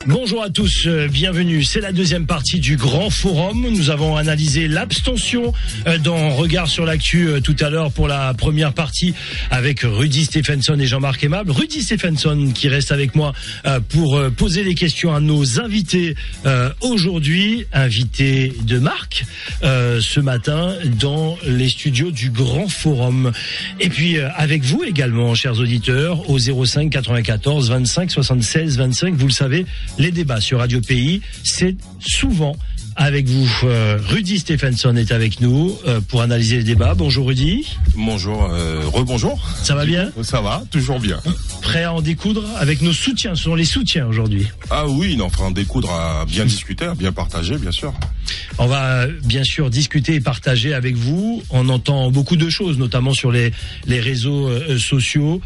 Bonjour à tous, bienvenue. C'est la deuxième partie du Grand Forum. Nous avons analysé l'abstention dans Regard sur l'actu tout à l'heure pour la première partie avec Rudy Stephenson et Jean-Marc Aimable. Rudy Stephenson qui reste avec moi pour poser les questions à nos invités aujourd'hui, invités de marque ce matin dans les studios du Grand Forum. Et puis avec vous également, chers auditeurs, au 05 94 25 76 25, vous le savez, les débats sur Radio Pays, c'est souvent avec vous. Rudy Stephenson est avec nous pour analyser les débats. Bonjour Rudy. Bonjour, rebonjour. Ça va bien ? Ça va, toujours bien. Prêt à en découdre avec nos soutiens, ce sont les soutiens aujourd'hui. Ah oui, enfin en découdre, à bien discuter, à bien partager, bien sûr. On va bien sûr discuter et partager avec vous. On entend beaucoup de choses, notamment sur les réseaux sociaux,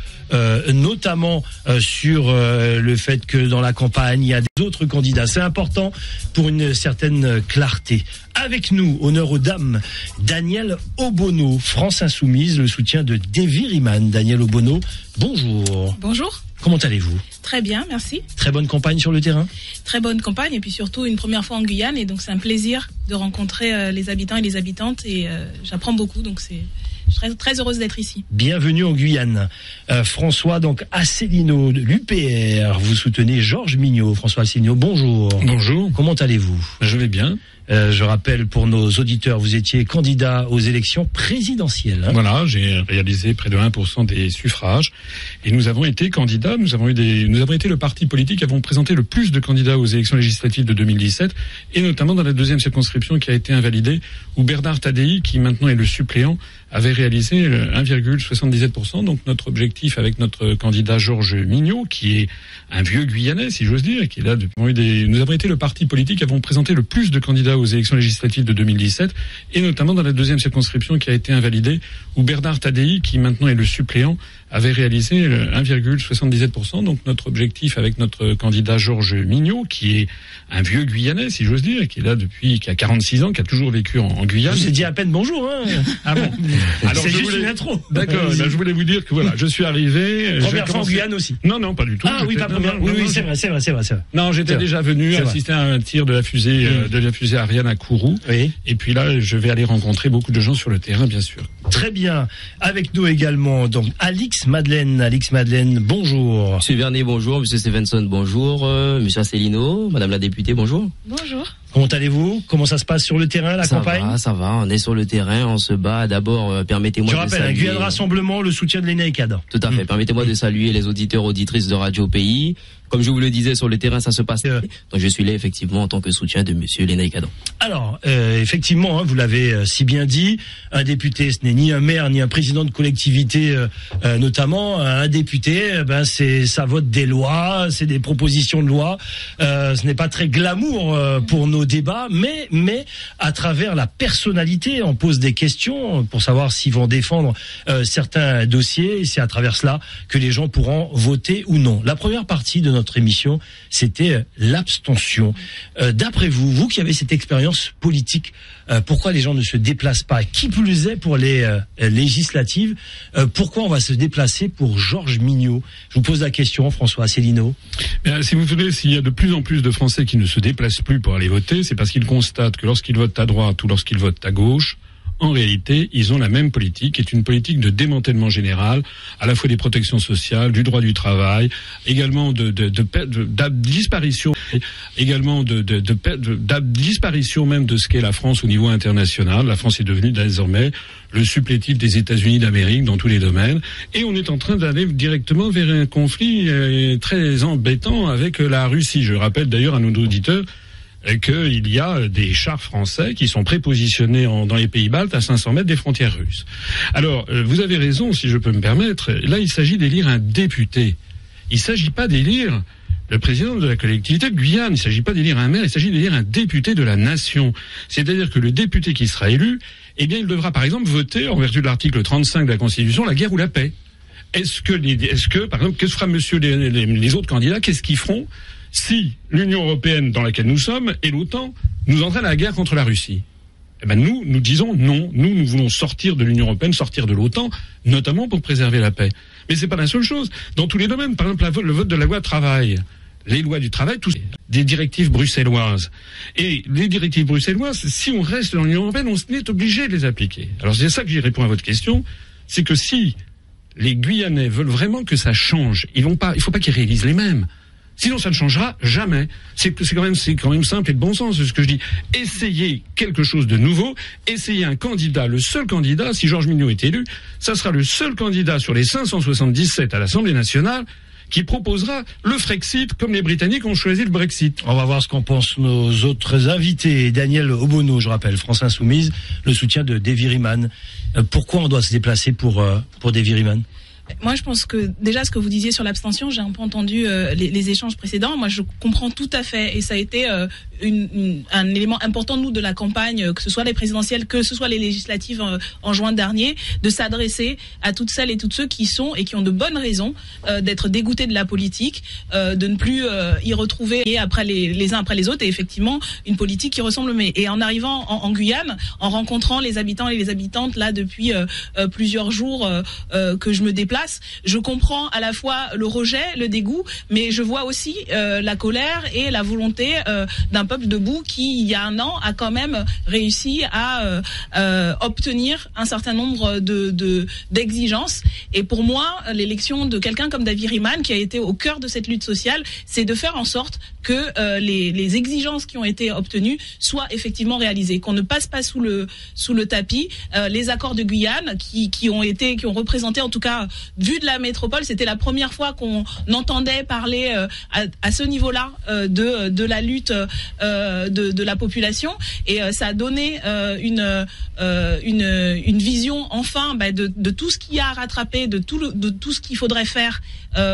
notamment sur le fait que dans la campagne, il y a des autres candidats. C'est important pour une certaine clarté. Avec nous, honneur aux dames, Daniel Obono, France Insoumise, le soutien de Davy Riemann. Daniel Obono, bonjour. Bonjour. Comment allez-vous ? Très bien, merci. Très bonne campagne sur le terrain ? Très bonne campagne et puis surtout une première fois en Guyane et donc c'est un plaisir de rencontrer les habitants et les habitantes et j'apprends beaucoup donc je suis très heureuse d'être ici. Bienvenue en Guyane. François donc Asselineau de l'UPR, vous soutenez Georges Mignot. François Asselineau, bonjour. Bonjour. Comment allez-vous ? Je vais bien. Je rappelle pour nos auditeurs, vous étiez candidat aux élections présidentielles. Hein. Voilà, j'ai réalisé près de 1% des suffrages et nous avons été candidats. Nous avons été le parti politique qui avons présenté le plus de candidats aux élections législatives de 2017 et notamment dans la deuxième circonscription qui a été invalidée où Bernard Tadei, qui maintenant est le suppléant, avait réalisé 1,77%. Donc notre objectif avec notre candidat Georges Mignot, qui est un vieux Guyanais, si j'ose dire, qui est là depuis. Nous avons été le parti politique qui avons présenté le plus de candidats aux élections législatives de 2017 et notamment dans la deuxième circonscription qui a été invalidée où Bernard Tadei, qui maintenant est le suppléant, avait réalisé 1,77%. Donc notre objectif avec notre candidat Georges Mignot, qui est un vieux Guyanais, si j'ose dire, qui est là depuis, qui a 46 ans, qui a toujours vécu en Guyane. Je vous ai dit à peine bonjour, hein. Ah bon. Alors c'est juste une intro. D'accord. Ben, je voulais vous dire que voilà, je suis arrivé. Première fois en Guyane aussi. Non, pas du tout. Ah oui, pas première. Oui, c'est vrai. Non, j'étais déjà venu assister à un tir de la fusée, Ariane à Kourou. Oui. Et puis là, je vais aller rencontrer beaucoup de gens sur le terrain, bien sûr. Très bien. Avec nous également, donc, Alix Madeleine, bonjour. Monsieur Vernet, bonjour. Monsieur Stevenson, bonjour. Monsieur Asselineau, Madame la députée, bonjour. Bonjour. Comment allez-vous ? Comment ça se passe sur le terrain, la campagne ? Ça va, on est sur le terrain, on se bat. D'abord, permettez-moi de saluer... Je rappelle, un Guyane Rassemblement, le soutien de l'ENAICAD. Tout à fait. Permettez-moi de saluer les auditeurs, auditrices de Radio Pays. Comme je vous le disais, sur le terrain, ça se passe. Donc je suis là, effectivement, en tant que soutien de monsieur Lénaï-Cadon. Alors, effectivement, vous l'avez si bien dit, un député, ce n'est ni un maire, ni un président de collectivité, notamment. Un député, ça vote des lois, c'est des propositions de loi. Ce n'est pas très glamour pour nos débats, mais à travers la personnalité, on pose des questions pour savoir s'ils vont défendre certains dossiers. Et c'est à travers cela que les gens pourront voter ou non. La première partie de notre émission, c'était l'abstention. D'après vous qui avez cette expérience politique, pourquoi les gens ne se déplacent pas ? Qui plus est pour les législatives, pourquoi on va se déplacer pour Georges Mignot ? Je vous pose la question, François Asselineau. Si vous voulez, s'il y a de plus en plus de Français qui ne se déplacent plus pour aller voter, c'est parce qu'ils constatent que lorsqu'ils votent à droite ou lorsqu'ils votent à gauche, en réalité, ils ont la même politique, qui est une politique de démantèlement général, à la fois des protections sociales, du droit du travail, également de disparition, disparition même de ce qu'est la France au niveau international. La France est devenue désormais le supplétif des États-Unis d'Amérique dans tous les domaines, et on est en train d'aller directement vers un conflit très embêtant avec la Russie. Je rappelle d'ailleurs à nos auditeurs qu'il y a des chars français qui sont prépositionnés dans les pays baltes à 500 mètres des frontières russes. Alors, vous avez raison, si je peux me permettre. Là, il s'agit d'élire un député. Il ne s'agit pas d'élire le président de la collectivité de Guyane. Il ne s'agit pas d'élire un maire, il s'agit d'élire un député de la nation. C'est-à-dire que le député qui sera élu, il devra par exemple voter, en vertu de l'article 35 de la Constitution, la guerre ou la paix. Est-ce que, par exemple, que fera les autres candidats, qu'est-ce qu'ils feront si l'Union européenne dans laquelle nous sommes et l'OTAN nous entraînent à la guerre contre la Russie? Nous disons non. Nous voulons sortir de l'Union européenne, sortir de l'OTAN, notamment pour préserver la paix. Mais c'est pas la seule chose. Dans tous les domaines, par exemple, le vote de la loi travail. les lois du travail, tout des directives bruxelloises. Et les directives bruxelloises, si on reste dans l'Union européenne, on est obligé de les appliquer. Alors c'est ça que j'y réponds à votre question, c'est que si les Guyanais veulent vraiment que ça change, il faut pas qu'ils réalisent les mêmes. Sinon, ça ne changera jamais. C'est quand même simple et de bon sens, ce que je dis. Essayez quelque chose de nouveau. Essayez un candidat, le seul candidat, si Georges Mignot est élu, ça sera le seul candidat sur les 577 à l'Assemblée nationale qui proposera le Frexit comme les Britanniques ont choisi le Brexit. On va voir ce qu'en pensent nos autres invités. Daniel Obono, je rappelle, France Insoumise, le soutien de Davy Riemann. Pourquoi on doit se déplacer pour Davy Riemann ? Moi, je pense que déjà ce que vous disiez sur l'abstention, j'ai un peu entendu les échanges précédents. Moi, je comprends tout à fait, et ça a été un élément important nous de la campagne, que ce soit les présidentielles, que ce soit les législatives en juin dernier, de s'adresser à toutes celles et tous ceux qui sont et qui ont de bonnes raisons d'être dégoûtés de la politique, de ne plus y retrouver les uns après les autres, et effectivement une politique qui ressemble. Et en arrivant en Guyane, en rencontrant les habitants et les habitantes là depuis plusieurs jours que je me déplace, je comprends à la fois le rejet, le dégoût, mais je vois aussi la colère et la volonté d'un peuple debout qui, il y a un an, a quand même réussi à obtenir un certain nombre d'exigences. Et pour moi, l'élection de quelqu'un comme Davy Riemann, qui a été au cœur de cette lutte sociale, c'est de faire en sorte que les exigences qui ont été obtenues soient effectivement réalisées, qu'on ne passe pas sous le tapis les accords de Guyane qui ont représenté, en tout cas vu de la métropole, c'était la première fois qu'on entendait parler à ce niveau-là de la lutte de la population, et ça a donné une vision enfin de tout ce qu'il y a à rattraper, de tout ce qu'il faudrait faire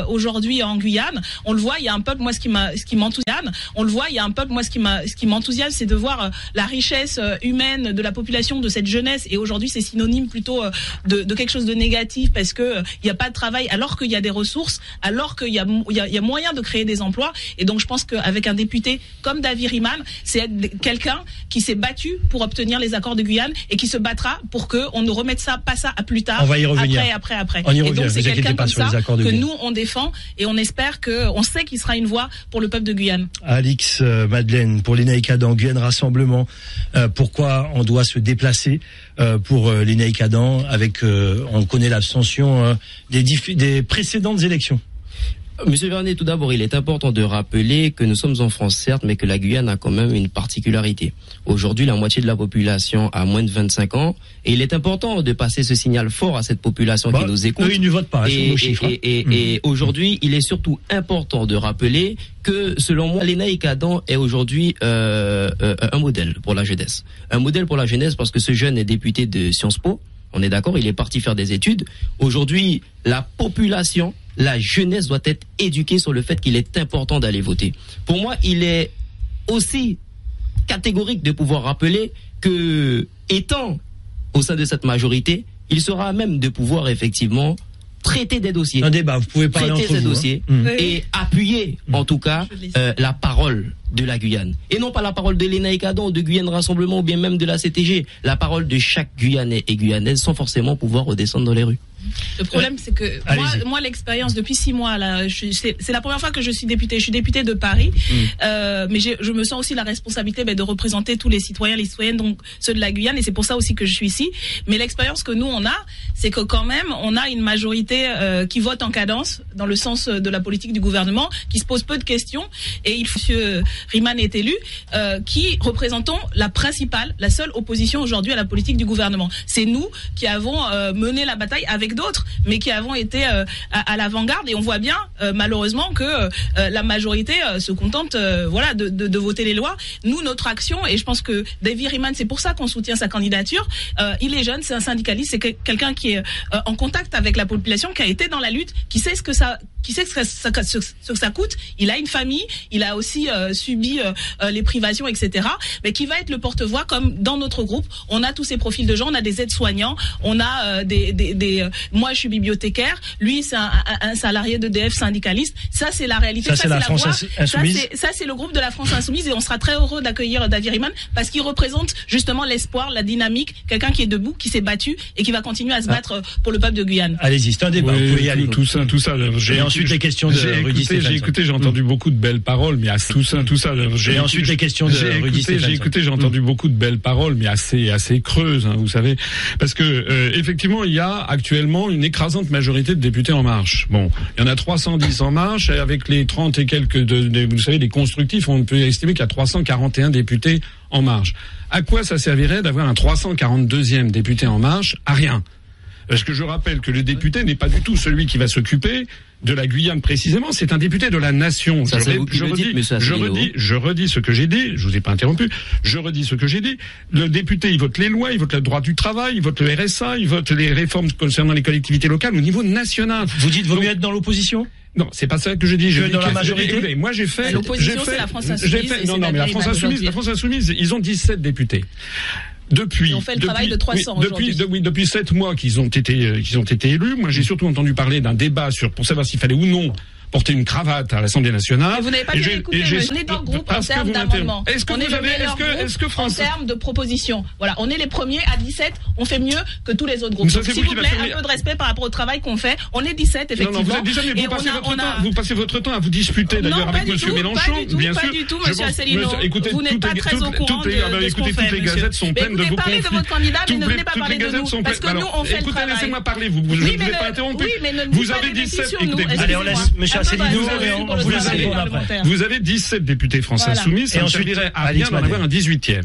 aujourd'hui en Guyane. On le voit, il y a un peuple, moi ce qui m'enthousiasme, ce qui m'enthousiasme, c'est de voir la richesse humaine de la population, de cette jeunesse, et aujourd'hui c'est synonyme plutôt de quelque chose de négatif, parce que il n'y a pas de travail alors qu'il y a des ressources, alors qu'il y a moyen de créer des emplois. Et donc je pense qu'avec un député comme Davy Riemann, c'est quelqu'un qui s'est battu pour obtenir les accords de Guyane et qui se battra pour qu'on ne remette pas ça à plus tard. On va y revenir. Après. On y revient. Et donc c'est quelqu'un comme ça que Guyane. Nous on défend, et on espère on sait qu'il sera une voix pour le peuple de Guyane. Alix Madeleine, pour les Naïkadans, Guyane Rassemblement, pourquoi on doit se déplacer pour les Naïkadans avec, on connaît l'abstention des précédentes élections? Monsieur Vernet, tout d'abord, il est important de rappeler que nous sommes en France, certes, mais que la Guyane a quand même une particularité. Aujourd'hui, la moitié de la population a moins de 25 ans, et il est important de passer ce signal fort à cette population qui nous écoute. Eux, ils ne votent pas, sur nos chiffres. Et aujourd'hui, il est surtout important de rappeler que, selon moi, les Naïkadans est aujourd'hui un modèle pour la jeunesse. Un modèle pour la jeunesse parce que ce jeune est député de Sciences Po. On est d'accord, il est parti faire des études. Aujourd'hui, la population, la jeunesse doit être éduquée sur le fait qu'il est important d'aller voter. Pour moi, il est aussi catégorique de pouvoir rappeler que, étant au sein de cette majorité, il sera à même de pouvoir effectivement traiter des dossiers. Un débat, vous pouvez parler entre vous. Traiter ces dossiers et appuyer, en tout cas, la parole de la Guyane. Et non pas la parole de l'Énaïkadans ou de Guyane Rassemblement ou bien même de la CTG. La parole de chaque Guyanais et Guyanaise sans forcément pouvoir redescendre dans les rues. Le problème, c'est que moi l'expérience depuis 6 mois là, c'est la première fois que je suis députée. Je suis députée de Paris, mais je me sens aussi la responsabilité de représenter tous les citoyens, les citoyennes, donc ceux de la Guyane, et c'est pour ça aussi que je suis ici. Mais l'expérience que nous on a, c'est que quand même on a une majorité qui vote en cadence dans le sens de la politique du gouvernement, qui se pose peu de questions, et Monsieur Riemann est élu, qui représentons la seule opposition aujourd'hui à la politique du gouvernement. C'est nous qui avons mené la bataille avec d'autres, mais qui avons été à l'avant-garde, et on voit bien malheureusement que la majorité se contente de voter les lois. Nous, notre action, et je pense que Davy Riemann, c'est pour ça qu'on soutient sa candidature, il est jeune, c'est un syndicaliste, c'est quelqu'un qui est en contact avec la population, qui a été dans la lutte, qui sait ce que ça coûte. Il a une famille, il a aussi subi les privations, etc. Mais qui va être le porte-voix, comme dans notre groupe, on a tous ces profils de gens, on a des aides-soignants, on a moi je suis bibliothécaire, lui c'est un salarié d'EDF syndicaliste. Ça c'est la réalité, ça c'est la France Insoumise. Ça c'est le groupe de la France Insoumise, et on sera très heureux d'accueillir Davy Riemann parce qu'il représente justement l'espoir, la dynamique, quelqu'un qui est debout, qui s'est battu et qui va continuer à se battre pour le peuple de Guyane. Allez-y, c'est un débat, vous pouvez y aller. Tout ça. ensuite les questions de Rudy Stephenson. J'ai entendu beaucoup de belles paroles, mais tout ça. Et ensuite les questions de Rudy Stephenson. J'ai entendu beaucoup de belles paroles, mais assez creuses, hein, vous savez, parce que effectivement, il y a actuellement une écrasante majorité de députés En Marche. Bon, il y en a 310 En Marche, et avec les 30 et quelques, vous savez, des constructifs, on peut estimer qu'il y a 341 députés En Marche. À quoi ça servirait d'avoir un 342e député En Marche? À rien. Parce que je rappelle que le député n'est pas du tout celui qui va s'occuper de la Guyane précisément, c'est un député de la nation. Je redis ce que j'ai dit, je vous ai pas interrompu, je redis ce que j'ai dit. Le député, il vote les lois, il vote le droit du travail, il vote le RSA, il vote les réformes concernant les collectivités locales au niveau national. Vous dites vaut mieux être dans l'opposition? Non, c'est pas ça que je dis. Dans la majorité. Écoutez, moi j'ai fait. L'opposition, c'est la France Insoumise. Mais la France Insoumise, ils ont 17 députés. Depuis, on fait le travail de 300 depuis 7 mois qu'ils ont été élus. Moi, j'ai surtout entendu parler d'un débat pour savoir s'il fallait ou non porter une cravate à l'Assemblée nationale. Mais vous n'avez pas bien écouté, on est dans le groupe en termes d'amendements. Est-ce que en termes de propositions. Voilà, on est les premiers à 17, on fait mieux que tous les autres groupes. Donc, s'il vous plaît, un peu de respect par rapport au travail qu'on fait. On est 17, effectivement. Non, vous passez votre temps à vous disputer d'ailleurs avec M. Mélenchon, bien sûr. Pas du tout, M. Asselineau. Vous n'êtes pas très au courant de ce qu'on fait. Toutes les gazettes sont pleines de vos conflits. Vous venez parler de votre candidat, mais ne venez pas parler de nous. Parce que nous, on fait le travail. Écoutez, laissez-moi parler, je ne vous ai pas interrompu. Vous avez 17, allez, on laisse M. Asselineau. Vous avez 17 députés français insoumis, ça ne servirait à rien d'en avoir un 18e.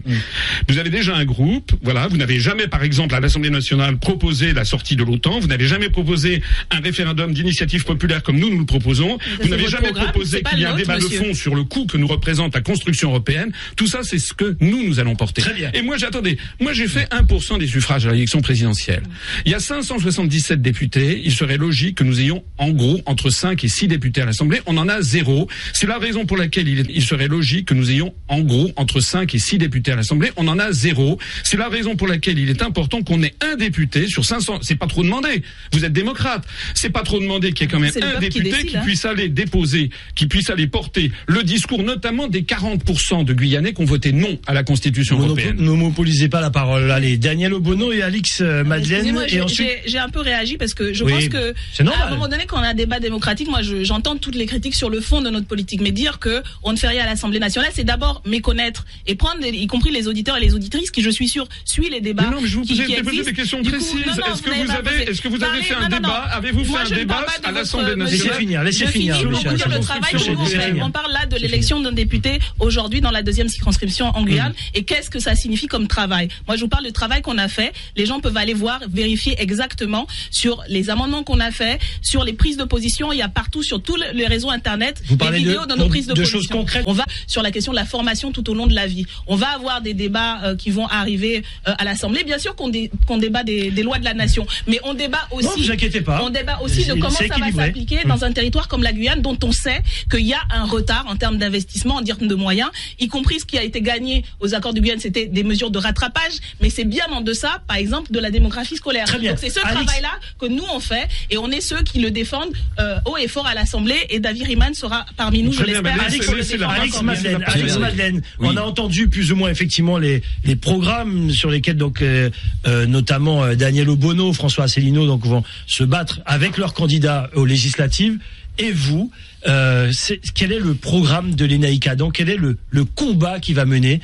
Vous avez déjà un groupe, voilà, vous n'avez jamais, par exemple, à l'Assemblée nationale, proposé la sortie de l'OTAN, vous n'avez jamais proposé un référendum d'initiative populaire comme nous le proposons, vous n'avez jamais proposé qu'il y ait un débat de fond sur le coût que nous représente la construction européenne. Tout ça, c'est ce que nous allons porter. Très bien. Et moi, j'ai fait 1% des suffrages à l'élection présidentielle. Il y a 577 députés, il serait logique que nous ayons, en gros, entre 5 et 6 députés à l'Assemblée. On en a 0. C'est la raison pour laquelle il serait logique que nous ayons en gros entre 5 et 6 députés à l'Assemblée. On en a 0. C'est la raison pour laquelle il est important qu'on ait un député sur 500. C'est pas trop demandé. Vous êtes démocrate. C'est pas trop demandé qu'il y ait quand même un député qui puisse aller déposer, qui puisse aller porter le discours notamment des 40% de Guyanais qui ont voté non à la Constitution européenne. Ne monopolisez pas la parole. Allez, Daniel Obono et Alix Madeleine. Et ensuite... j'ai un peu réagi parce que je pense que à un moment donné, quand on a un débat démocratique, moi j'entends toutes les critiques sur le fond de notre politique, mais dire que on ne fait rien à l'Assemblée nationale, c'est d'abord méconnaître et prendre, y compris les auditeurs et les auditrices qui, je suis sûr, suivent les débats. Mais non, mais je vous posais des questions précises. Est-ce que vous avez fait un débat? Avez-vous fait un débat à l'Assemblée nationale? Laissez finir. Pour vous dire le travail que nous on fait. On parle là de l'élection d'un député aujourd'hui dans la 2e circonscription en Guyane. Et qu'est-ce que ça signifie comme travail? Moi, je vous parle du travail qu'on a fait. Les gens peuvent aller voir, vérifier exactement sur les amendements qu'on a fait, sur les prises de position. Il y a partout sur tous les réseaux internet. Vous parlez de nos prises de position. Choses concrètes. On va sur la question de la formation tout au long de la vie. On va avoir des débats qui vont arriver à l'Assemblée. Bien sûr qu'on débat des lois de la nation, mais on débat aussi. Non, vous inquiétez pas. On débat aussi de comment ça va s'appliquer dans un territoire comme la Guyane, dont on sait qu'il y a un retard en termes d'investissement, en termes de moyens, y compris ce qui a été gagné aux accords de Guyane, c'était des mesures de rattrapage, mais c'est bien en deçà, par exemple, de la démographie scolaire. Très bien. Donc c'est ce travail-là que nous on fait, et on est ceux qui le défendent haut et fort à l'Assemblée, et David Riemann sera parmi nous, je l'espère. Alix Madeleine, oui. On a entendu plus ou moins effectivement les programmes sur lesquels donc notamment Daniel Obono, François Asselineau donc vont se battre avec leurs candidats aux législatives. Et vous, quel est le programme de l'ENAICA? Donc quel est le combat qu'il va mener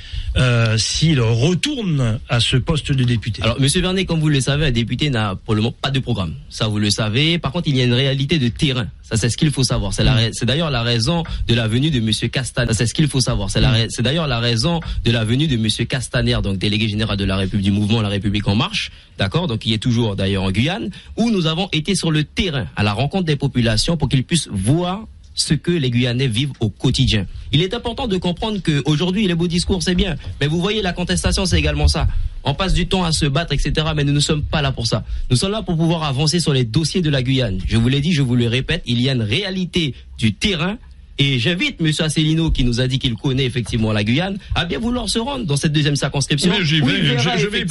s'il retourne à ce poste de député? Alors, Monsieur Vernet, comme vous le savez, un député n'a pour le moment pas de programme. Ça, vous le savez. Par contre, il y a une réalité de terrain. Ça, c'est ce qu'il faut savoir. C'est d'ailleurs la raison de la venue de Monsieur Castaner. Ça, c'est ce qu'il faut savoir. C'est d'ailleurs la raison de la venue de Monsieur Castaner, donc délégué général de la République, du mouvement La République en marche. D'accord? Donc, il est toujours d'ailleurs en Guyane, où nous avons été sur le terrain, à la rencontre des populations pour qu'ils puissent voir ce que les Guyanais vivent au quotidien. Il est important de comprendre que aujourd'hui les beaux discours c'est bien, mais vous voyez la contestation c'est également ça. On passe du temps à se battre, etc. Mais nous ne sommes pas là pour ça. Nous sommes là pour pouvoir avancer sur les dossiers de la Guyane. Je vous l'ai dit, je vous le répète, il y a une réalité du terrain. Et j'invite M. Asselineau, qui nous a dit qu'il connaît effectivement la Guyane, à bien vouloir se rendre dans cette 2e circonscription. Mais je vais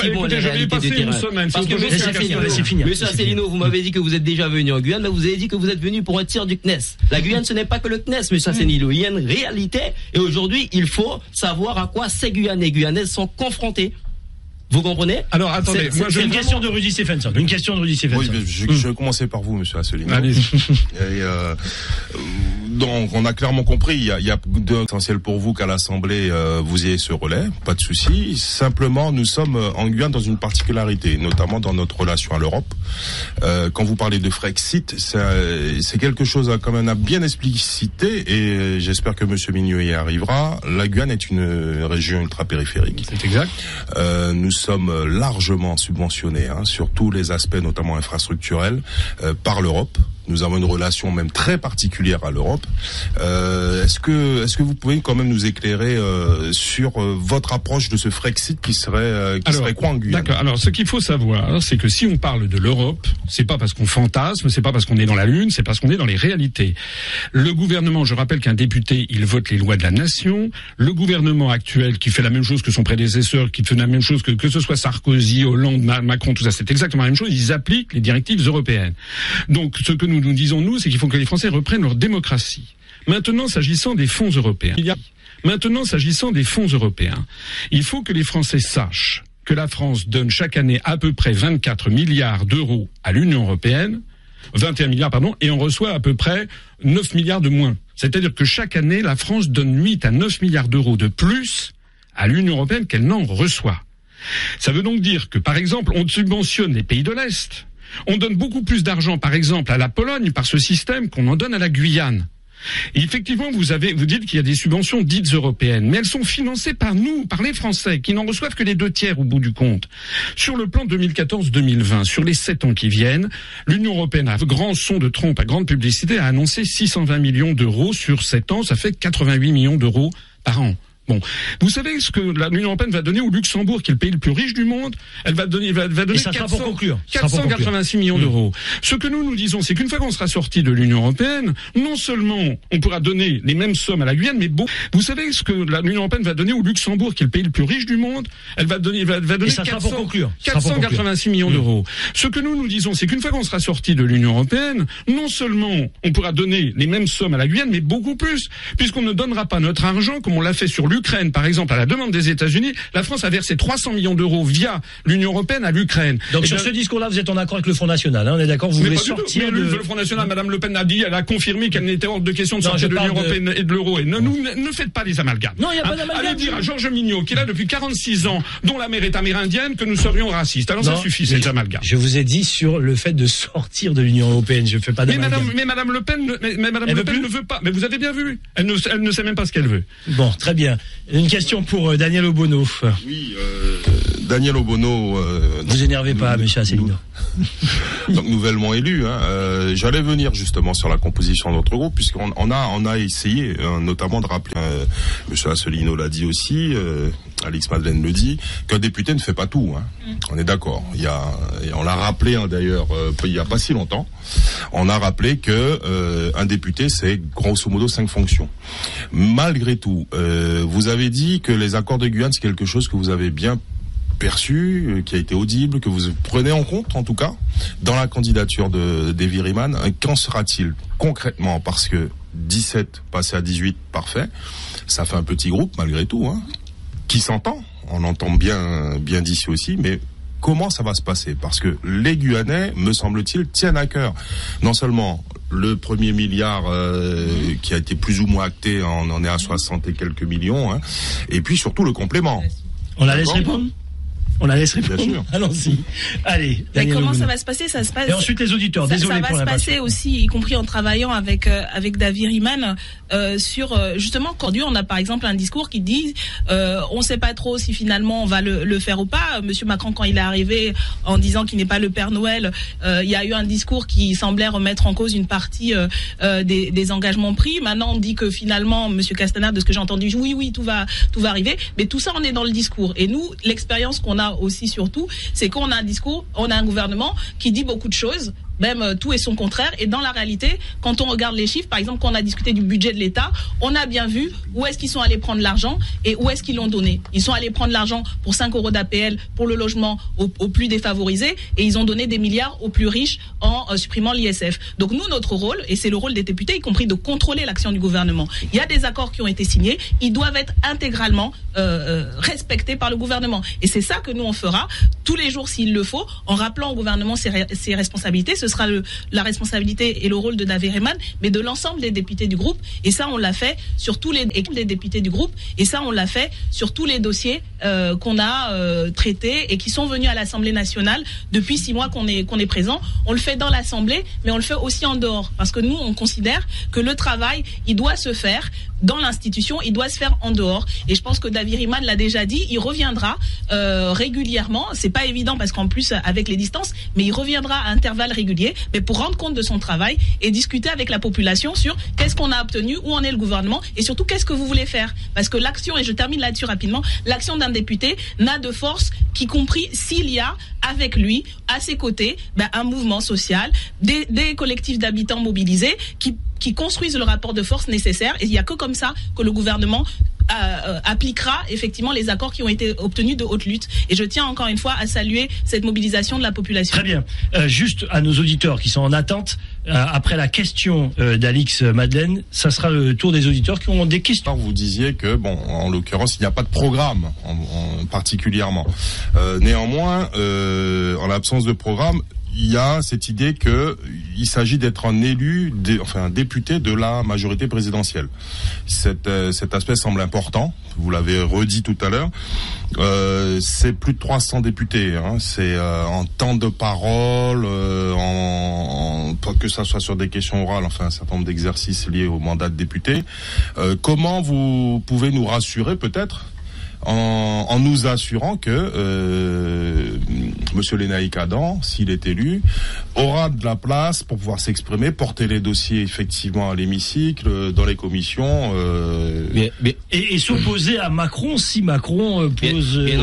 passer une semaine. Parce que M. Asselineau, vous m'avez dit que vous êtes déjà venu en Guyane, mais vous avez dit que vous êtes venu pour un tir du CNES. La Guyane, ce n'est pas que le CNES, M. Asselineau. Il y a une réalité. Et aujourd'hui, il faut savoir à quoi ces Guyanais et Guyanaises sont confrontés. Vous comprenez? Alors attendez, moi c'est une question de Rudy Stephenson. Une question de Rudy Stephenson. Oui, je vais commencer par vous, monsieur Asselineau. Allez. Donc, on a clairement compris, il y a d'essentiel pour vous qu'à l'Assemblée, vous ayez ce relais, pas de souci. Simplement, nous sommes en Guyane dans une particularité, notamment dans notre relation à l'Europe. Quand vous parlez de Frexit, c'est quelque chose à quand même à bien expliciter, et j'espère que monsieur Mignot y arrivera. La Guyane est une région ultra-périphérique. C'est exact. Nous sommes largement subventionnés sur tous les aspects, notamment infrastructurels, par l'Europe. Nous avons une relation même très particulière à l'Europe. Est-ce que vous pouvez quand même nous éclairer sur votre approche de ce Frexit qui serait quoi en Guyane? D'accord. Alors, ce qu'il faut savoir, c'est que si on parle de l'Europe, c'est pas parce qu'on fantasme, c'est pas parce qu'on est dans la Lune, c'est parce qu'on est dans les réalités. Le gouvernement, je rappelle qu'un député, il vote les lois de la nation. Le gouvernement actuel, qui fait la même chose que son prédécesseur, qui fait la même chose que ce soit Sarkozy, Hollande, Macron, tout ça, c'est exactement la même chose. Ils appliquent les directives européennes. Donc, ce que nous disons, nous, c'est qu'il faut que les Français reprennent leur démocratie. Maintenant, s'agissant des fonds européens, il faut que les Français sachent que la France donne chaque année à peu près 24 milliards d'euros à l'Union européenne, 21 milliards, pardon, et on reçoit à peu près 9 milliards de moins. C'est-à-dire que chaque année, la France donne 8 à 9 milliards d'euros de plus à l'Union européenne qu'elle n'en reçoit. Ça veut donc dire que, par exemple, on subventionne les pays de l'Est. On donne beaucoup plus d'argent, par exemple, à la Pologne par ce système qu'on en donne à la Guyane. Et effectivement, vous dites qu'il y a des subventions dites européennes, mais elles sont financées par nous, par les Français, qui n'en reçoivent que les 2/3 au bout du compte. Sur le plan 2014-2020, sur les 7 ans qui viennent, l'Union européenne, à grand son de trompe, à grande publicité, a annoncé 620 millions d'euros sur 7 ans, ça fait 88 millions d'euros par an. Bon, vous savez ce que l'Union européenne va donner au Luxembourg, qui est le pays le plus riche du monde? Elle va donner 486 millions d'euros. Ce que nous disons, c'est qu'une fois qu'on sera sorti de l'Union européenne, non seulement on pourra donner les mêmes sommes à la Guyane, mais vous savez ce que l'Union européenne va donner au Luxembourg, qui est le pays le plus riche du monde? Elle va donner 486 millions d'euros. Ce que nous disons, c'est qu'une fois qu'on sera sorti de l'Union européenne, non seulement on pourra donner les mêmes sommes à la Guyane, mais beaucoup plus, puisqu'on ne donnera pas notre argent comme on l'a fait sur l'Ukraine, par exemple, à la demande des États-Unis. La France a versé 300 millions d'euros via l'Union européenne à l'Ukraine. Donc sur ce discours-là, vous êtes en accord avec le Front National, hein, on est d'accord? Vous voulez sortir le Front National, Madame Le Pen a dit, elle a confirmé qu'elle n'était hors de question de sortir de l'Union européenne et de l'euro. Et ne faites pas les amalgames. Non, il n'y a pas d'amalgame. Allez dire à Georges Mignot, qui est là depuis 46 ans, dont la mère est amérindienne, que nous serions racistes. Alors ça suffit, ces amalgames. Je vous ai dit sur le fait de sortir de l'Union européenne, je ne fais pas d'amalgame. Mais Madame Le Pen, ne veut pas. Mais vous avez bien vu. Elle ne sait même pas ce qu'elle veut. Bon, très bien. Une question pour Daniel Obono. Oui, Daniel Obono. Vous énervez pas, monsieur Asselineau. Donc nouvellement élu. J'allais venir justement sur la composition de notre groupe, puisqu'on a essayé, notamment de rappeler. Monsieur Asselineau l'a dit aussi. Alix Madeleine le dit, qu'un député ne fait pas tout. On est d'accord. On l'a rappelé d'ailleurs il y a pas si longtemps. On a rappelé que un député, c'est grosso modo 5 fonctions. Malgré tout, vous avez dit que les accords de Guyane, c'est quelque chose que vous avez bien perçu, qui a été audible, que vous prenez en compte en tout cas dans la candidature d'Evy Riemann. Qu'en sera-t-il concrètement? Parce que 17 passé à 18, parfait. Ça fait un petit groupe malgré tout, qui s'entend. On entend bien d'ici aussi, mais comment ça va se passer? Parce que les Guyanais, me semble-t-il, tiennent à cœur non seulement le premier milliard qui a été plus ou moins acté, on en est à 60 et quelques millions, et puis surtout le complément. On la laisse répondre? On la laisse répondre. Bien sûr. Allons-y. Allez. Mais comment ça va se passer? Ça se passe. Et ensuite les auditeurs. Désolé pour la. Ça va se passer aussi, y compris en travaillant avec Davy Riemann sur justement. Aujourd'hui, on a par exemple un discours qui dit on ne sait pas trop si finalement on va le faire ou pas. Monsieur Macron, quand il est arrivé en disant qu'il n'est pas le Père Noël, il y a eu un discours qui semblait remettre en cause une partie des engagements pris. Maintenant, on dit que finalement, Monsieur Castaner, de ce que j'ai entendu, oui, tout va arriver. Mais tout ça, on est dans le discours. Et nous, l'expérience qu'on a aussi surtout, c'est qu'on a un discours, on a un gouvernement qui dit beaucoup de choses, même tout et son contraire. Et dans la réalité, quand on regarde les chiffres, par exemple, quand on a discuté du budget de l'État, on a bien vu où est-ce qu'ils sont allés prendre l'argent et où est-ce qu'ils l'ont donné. Ils sont allés prendre l'argent pour 5 € d'APL pour le logement aux plus défavorisés et ils ont donné des milliards aux plus riches en supprimant l'ISF. Donc nous, notre rôle, et c'est le rôle des députés, y compris de contrôler l'action du gouvernement. Il y a des accords qui ont été signés, ils doivent être intégralement respectés par le gouvernement. Et c'est ça que nous on fera tous les jours s'il le faut, en rappelant au gouvernement ses responsabilités. Ce sera la responsabilité et le rôle de David Rehman, mais de l'ensemble des députés du groupe. Et ça, on l'a fait sur tous les députés du groupe. Et ça, on l'a fait sur tous les dossiers qu'on a traités et qui sont venus à l'Assemblée nationale depuis 6 mois qu'on est présent. On le fait dans l'Assemblée, mais on le fait aussi en dehors. Parce que nous, on considère que le travail, il doit se faire dans l'institution, il doit se faire en dehors. Et je pense que David Rehman l'a déjà dit, il reviendra régulièrement. C'est pas évident parce qu'en plus, avec les distances, mais il reviendra à intervalles réguliers, mais pour rendre compte de son travail et discuter avec la population sur qu'est-ce qu'on a obtenu, où en est le gouvernement et surtout qu'est-ce que vous voulez faire. Parce que l'action, et je termine là-dessus rapidement, l'action d'un député n'a de force qu'y compris s'il y a avec lui, à ses côtés, un mouvement social, des collectifs d'habitants mobilisés qui construisent le rapport de force nécessaire. Et il n'y a que comme ça que le gouvernement appliquera effectivement les accords qui ont été obtenus de haute lutte. Et je tiens encore une fois à saluer cette mobilisation de la population. Très bien. Juste à nos auditeurs qui sont en attente, après la question d'Alix Madeleine, ça sera le tour des auditeurs qui ont des questions. Vous disiez que, en l'occurrence, il n'y a pas de programme particulièrement. Néanmoins, en l'absence de programme, il y a cette idée qu'il s'agit d'être un élu, un député de la majorité présidentielle. Cet aspect semble important. Vous l'avez redit tout à l'heure. C'est plus de 300 députés. C'est en temps de parole, que ça soit sur des questions orales, un certain nombre d'exercices liés au mandat de député. Comment vous pouvez nous rassurer peut-être en nous assurant que Monsieur Lénaïque Adam, s'il est élu, aura de la place pour pouvoir s'exprimer, porter les dossiers effectivement à l'hémicycle, dans les commissions, et s'opposer à Macron si Macron pose bien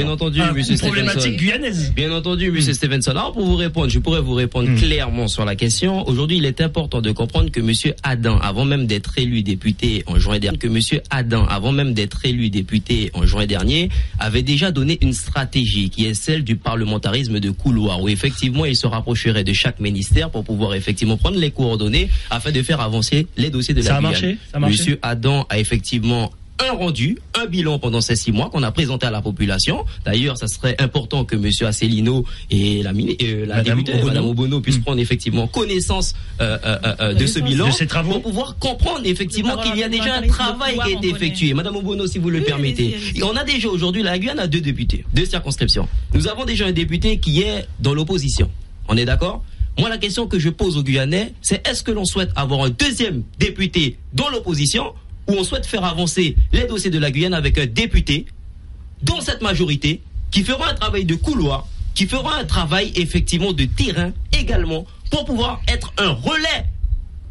entendu, une problématique guyanaise. Bien entendu, Monsieur Stevenson. Alors pour vous répondre, je pourrais vous répondre clairement sur la question. Aujourd'hui, il est important de comprendre que Monsieur Adam, avant même d'être élu député en juin dernier, avait déjà donné une stratégie qui est celle du parlementarisme de couloir, où effectivement il se rapprocherait de chaque ministère pour pouvoir effectivement prendre les coordonnées afin de faire avancer les dossiers de la Guyane. Ça a marché. Monsieur Adam a effectivement un bilan pendant ces 6 mois qu'on a présenté à la population. D'ailleurs, ça serait important que Monsieur Asselineau et la députée, Madame Obono, puissent prendre effectivement connaissance de ce bilan, de ces travaux, pour pouvoir comprendre effectivement qu'il y a déjà un travail qui a été effectué. Madame Obono, si vous le permettez. Et on a déjà aujourd'hui, la Guyane a 2 députés, 2 circonscriptions. Nous avons déjà un député qui est dans l'opposition. On est d'accord? Moi, la question que je pose aux Guyanais, c'est est-ce que l'on souhaite avoir un 2e député dans l'opposition, où on souhaite faire avancer les dossiers de la Guyane avec un député dans cette majorité qui fera un travail de couloir, qui fera un travail effectivement de terrain également, pour pouvoir être un relais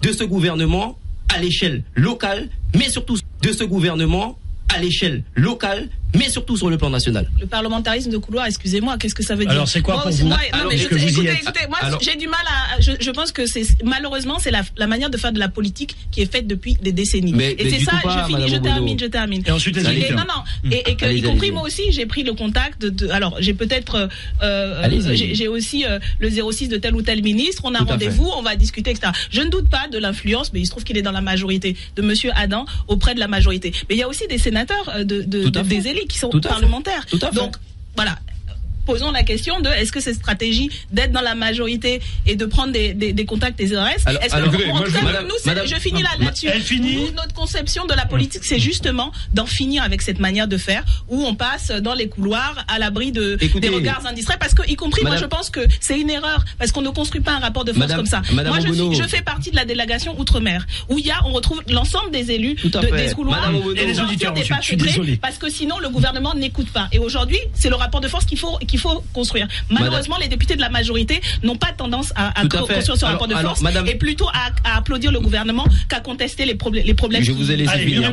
de ce gouvernement à l'échelle locale, mais surtout de ce gouvernement à l'échelle locale, mais surtout sur le plan national. Le parlementarisme de couloir, excusez-moi, qu'est-ce que ça veut dire? Alors c'est quoi pour vous? Écoutez, moi j'ai du mal à... Je pense que malheureusement c'est la manière de faire de la politique qui est faite depuis des décennies. Et c'est ça, je termine. Et ensuite y compris moi aussi, j'ai pris le contact alors j'ai peut-être j'ai aussi le 06 de tel ou tel ministre, on a un rendez-vous, on va discuter, etc. Je ne doute pas de l'influence, mais il se trouve qu'il est dans la majorité, de Monsieur Adam auprès de la majorité. Mais il y a aussi des sénateurs des élus qui sont parlementaires. Donc, voilà. Posons la question de est-ce que cette stratégie d'être dans la majorité et de prendre des contacts des ORS, je finis là-dessus. Notre conception de la politique, c'est justement d'en finir avec cette manière de faire où on passe dans les couloirs à l'abri des regards indistraits, parce que, y compris, moi je pense que c'est une erreur, parce qu'on ne construit pas un rapport de force comme ça. Moi je fais partie de la délégation Outre-mer, où on retrouve l'ensemble des élus des couloirs et les auditeurs. Je suis désolé. Parce que sinon le gouvernement n'écoute pas. Et aujourd'hui, c'est le rapport de force qu'il faut construire. Malheureusement, les députés de la majorité n'ont pas tendance à construire ce rapport de force, et plutôt à applaudir le gouvernement qu'à contester les problèmes. Je vous ai laissé finir.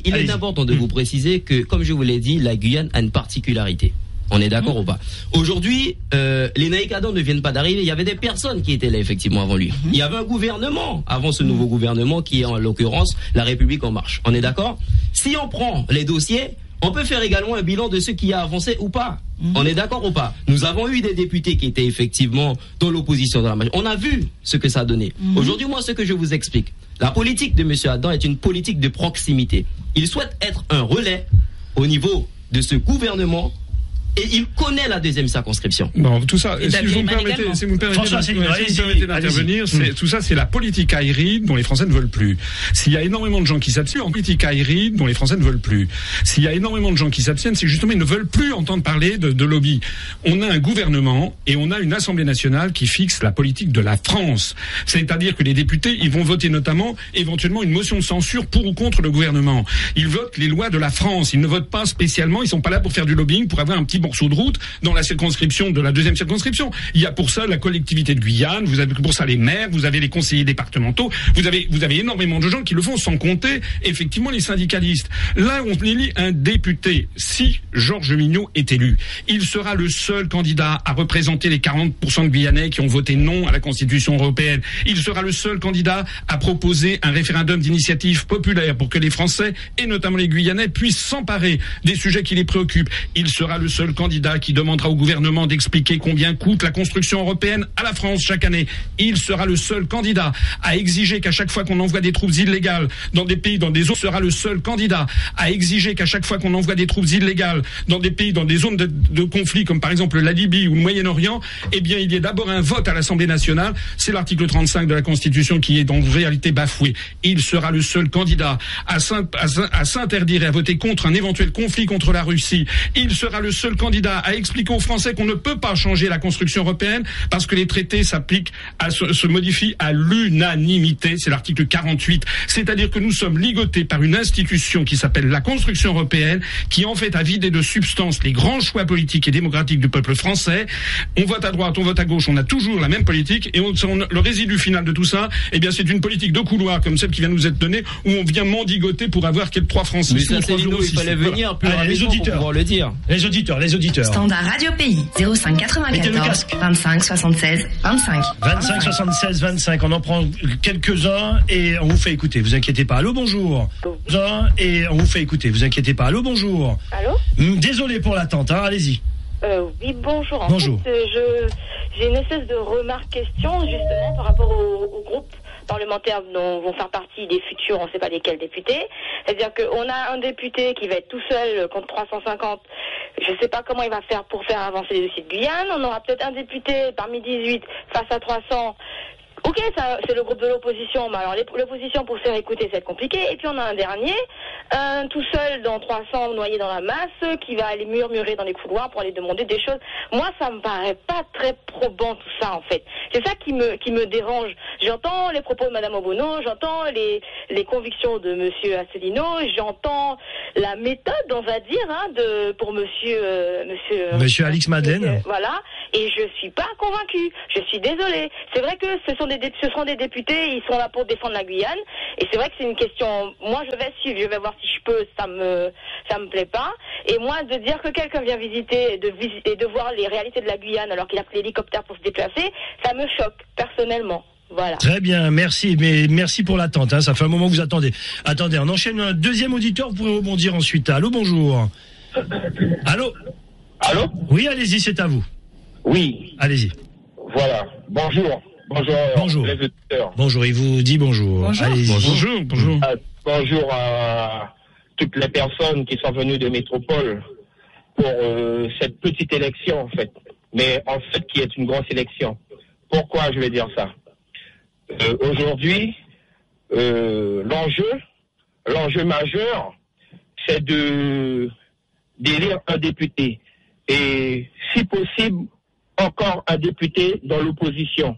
Il est important de vous préciser que, comme je vous l'ai dit, la Guyane a une particularité. On est d'accord ou pas? Aujourd'hui, les Naïk Adam ne viennent pas d'arriver. Il y avait des personnes qui étaient là effectivement avant lui. Il y avait un gouvernement avant ce nouveau gouvernement qui est en l'occurrence la République en marche. On est d'accord? Si on prend les dossiers, on peut faire également un bilan de ce qui a avancé ou pas. On est d'accord ou pas? Nous avons eu des députés qui étaient effectivement dans l'opposition dans la majorité. On a vu ce que ça donnait. Aujourd'hui, moi, ce que je vous explique, la politique de M. Adam est une politique de proximité. Il souhaite être un relais au niveau de ce gouvernement. Et il connaît la deuxième circonscription. Non, tout ça, si vous me permettez d'intervenir, tout ça, c'est la politique aérienne dont les Français ne veulent plus. S'il y a énormément de gens qui s'abstiennent, en politique aérienne dont les Français ne veulent plus. S'il y a énormément de gens qui s'abstiennent, c'est justement ils ne veulent plus entendre parler de lobby. On a un gouvernement et on a une Assemblée nationale qui fixe la politique de la France. C'est-à-dire que les députés, ils vont voter notamment, éventuellement, une motion de censure pour ou contre le gouvernement. Ils votent les lois de la France. Ils ne votent pas spécialement. Ils sont pas là pour faire du lobbying, pour avoir un petit morceau de route dans la circonscription de la deuxième circonscription. Il y a pour ça la collectivité de Guyane, vous avez pour ça les maires, vous avez les conseillers départementaux, vous avez énormément de gens qui le font, sans compter effectivement les syndicalistes. Là, on élit un député. Si Georges Mignot est élu, il sera le seul candidat à représenter les 40% de Guyanais qui ont voté non à la Constitution européenne. Il sera le seul candidat à proposer un référendum d'initiative populaire pour que les Français, et notamment les Guyanais, puissent s'emparer des sujets qui les préoccupent. Il sera le seul candidat qui demandera au gouvernement d'expliquer combien coûte la construction européenne à la France chaque année. Il sera le seul candidat à exiger qu'à chaque fois qu'on envoie des troupes illégales dans des pays, dans des zones, sera le seul candidat à exiger qu'à chaque fois qu'on envoie des troupes illégales dans des pays, dans des zones de conflit, comme par exemple la Libye ou le Moyen-Orient, eh bien, il y ait d'abord un vote à l'Assemblée nationale. C'est l'article 35 de la Constitution qui est en réalité bafoué. Il sera le seul candidat à s'interdire et à voter contre un éventuel conflit contre la Russie. Il sera le seul candidat à expliquer aux Français qu'on ne peut pas changer la construction européenne parce que les traités s'appliquent, se modifient à l'unanimité. C'est l'article 48. C'est-à-dire que nous sommes ligotés par une institution qui s'appelle la construction européenne, qui en fait a vidé de substance les grands choix politiques et démocratiques du peuple français. On vote à droite, on vote à gauche, on a toujours la même politique et le résidu final de tout ça, eh bien, c'est une politique de couloir comme celle qui vient nous être donnée où on vient mendigoter pour avoir 3 francs 6 sous, 3 euros. Il fallait venir plus les auditeurs pour le dire. Les auditeurs. Standard Radio Pays 05 94 25 76 25. 25 76 25. On en prend quelques-uns et on vous fait écouter. Vous inquiétez pas. Allô, bonjour. Et on vous fait écouter. Vous inquiétez pas. Allô, bonjour. Allô. Désolé pour l'attente. Allez-y. Oui, bonjour. Bonjour. En fait, j'ai une espèce de remarque-question justement par rapport au groupe parlementaire dont vont faire partie des futurs, on ne sait pas lesquels députés. C'est-à-dire qu'on a un député qui va être tout seul contre 350. Je ne sais pas comment il va faire pour faire avancer les dossiers de Guyane. On aura peut-être un député parmi 18 face à 300. Ok, ça, c'est le groupe de l'opposition, mais alors l'opposition pour se faire écouter, c'est compliqué. Et puis on a un dernier, tout seul dans 300, noyé dans la masse, qui va aller murmurer dans les couloirs pour aller demander des choses. Moi, ça me paraît pas très probant tout ça, en fait. C'est ça qui me dérange. J'entends les propos de Madame Obono, j'entends les convictions de Monsieur Asselineau, j'entends la méthode, on va dire, pour Monsieur Alix Madeleine. Voilà. Et je suis pas convaincue. Je suis désolée. C'est vrai que ce seront des députés, ils sont là pour défendre la Guyane. Et c'est vrai que c'est une question, moi je vais suivre, je vais voir si je peux, ça me plaît pas. Et moi, de dire que quelqu'un vient visiter et de voir les réalités de la Guyane alors qu'il a pris l'hélicoptère pour se déplacer, ça me choque, personnellement. Voilà. Très bien, merci. Mais merci pour l'attente, ça fait un moment que vous attendez. Attendez, on enchaîne un deuxième auditeur, vous pourrez rebondir ensuite. Allô, bonjour. Allô. Oui, allez-y, c'est à vous. Oui. Allez-y. Voilà. Bonjour. Bonjour. Les auditeurs. Bonjour, il vous dit bonjour. Allez-y. Bonjour. Bonjour à toutes les personnes qui sont venues de métropole pour cette petite élection, en fait. Mais en fait, qui est une grosse élection. Pourquoi je vais dire ça? Aujourd'hui, l'enjeu majeur, c'est d'élire un député. Et, si possible, encore un député dans l'opposition.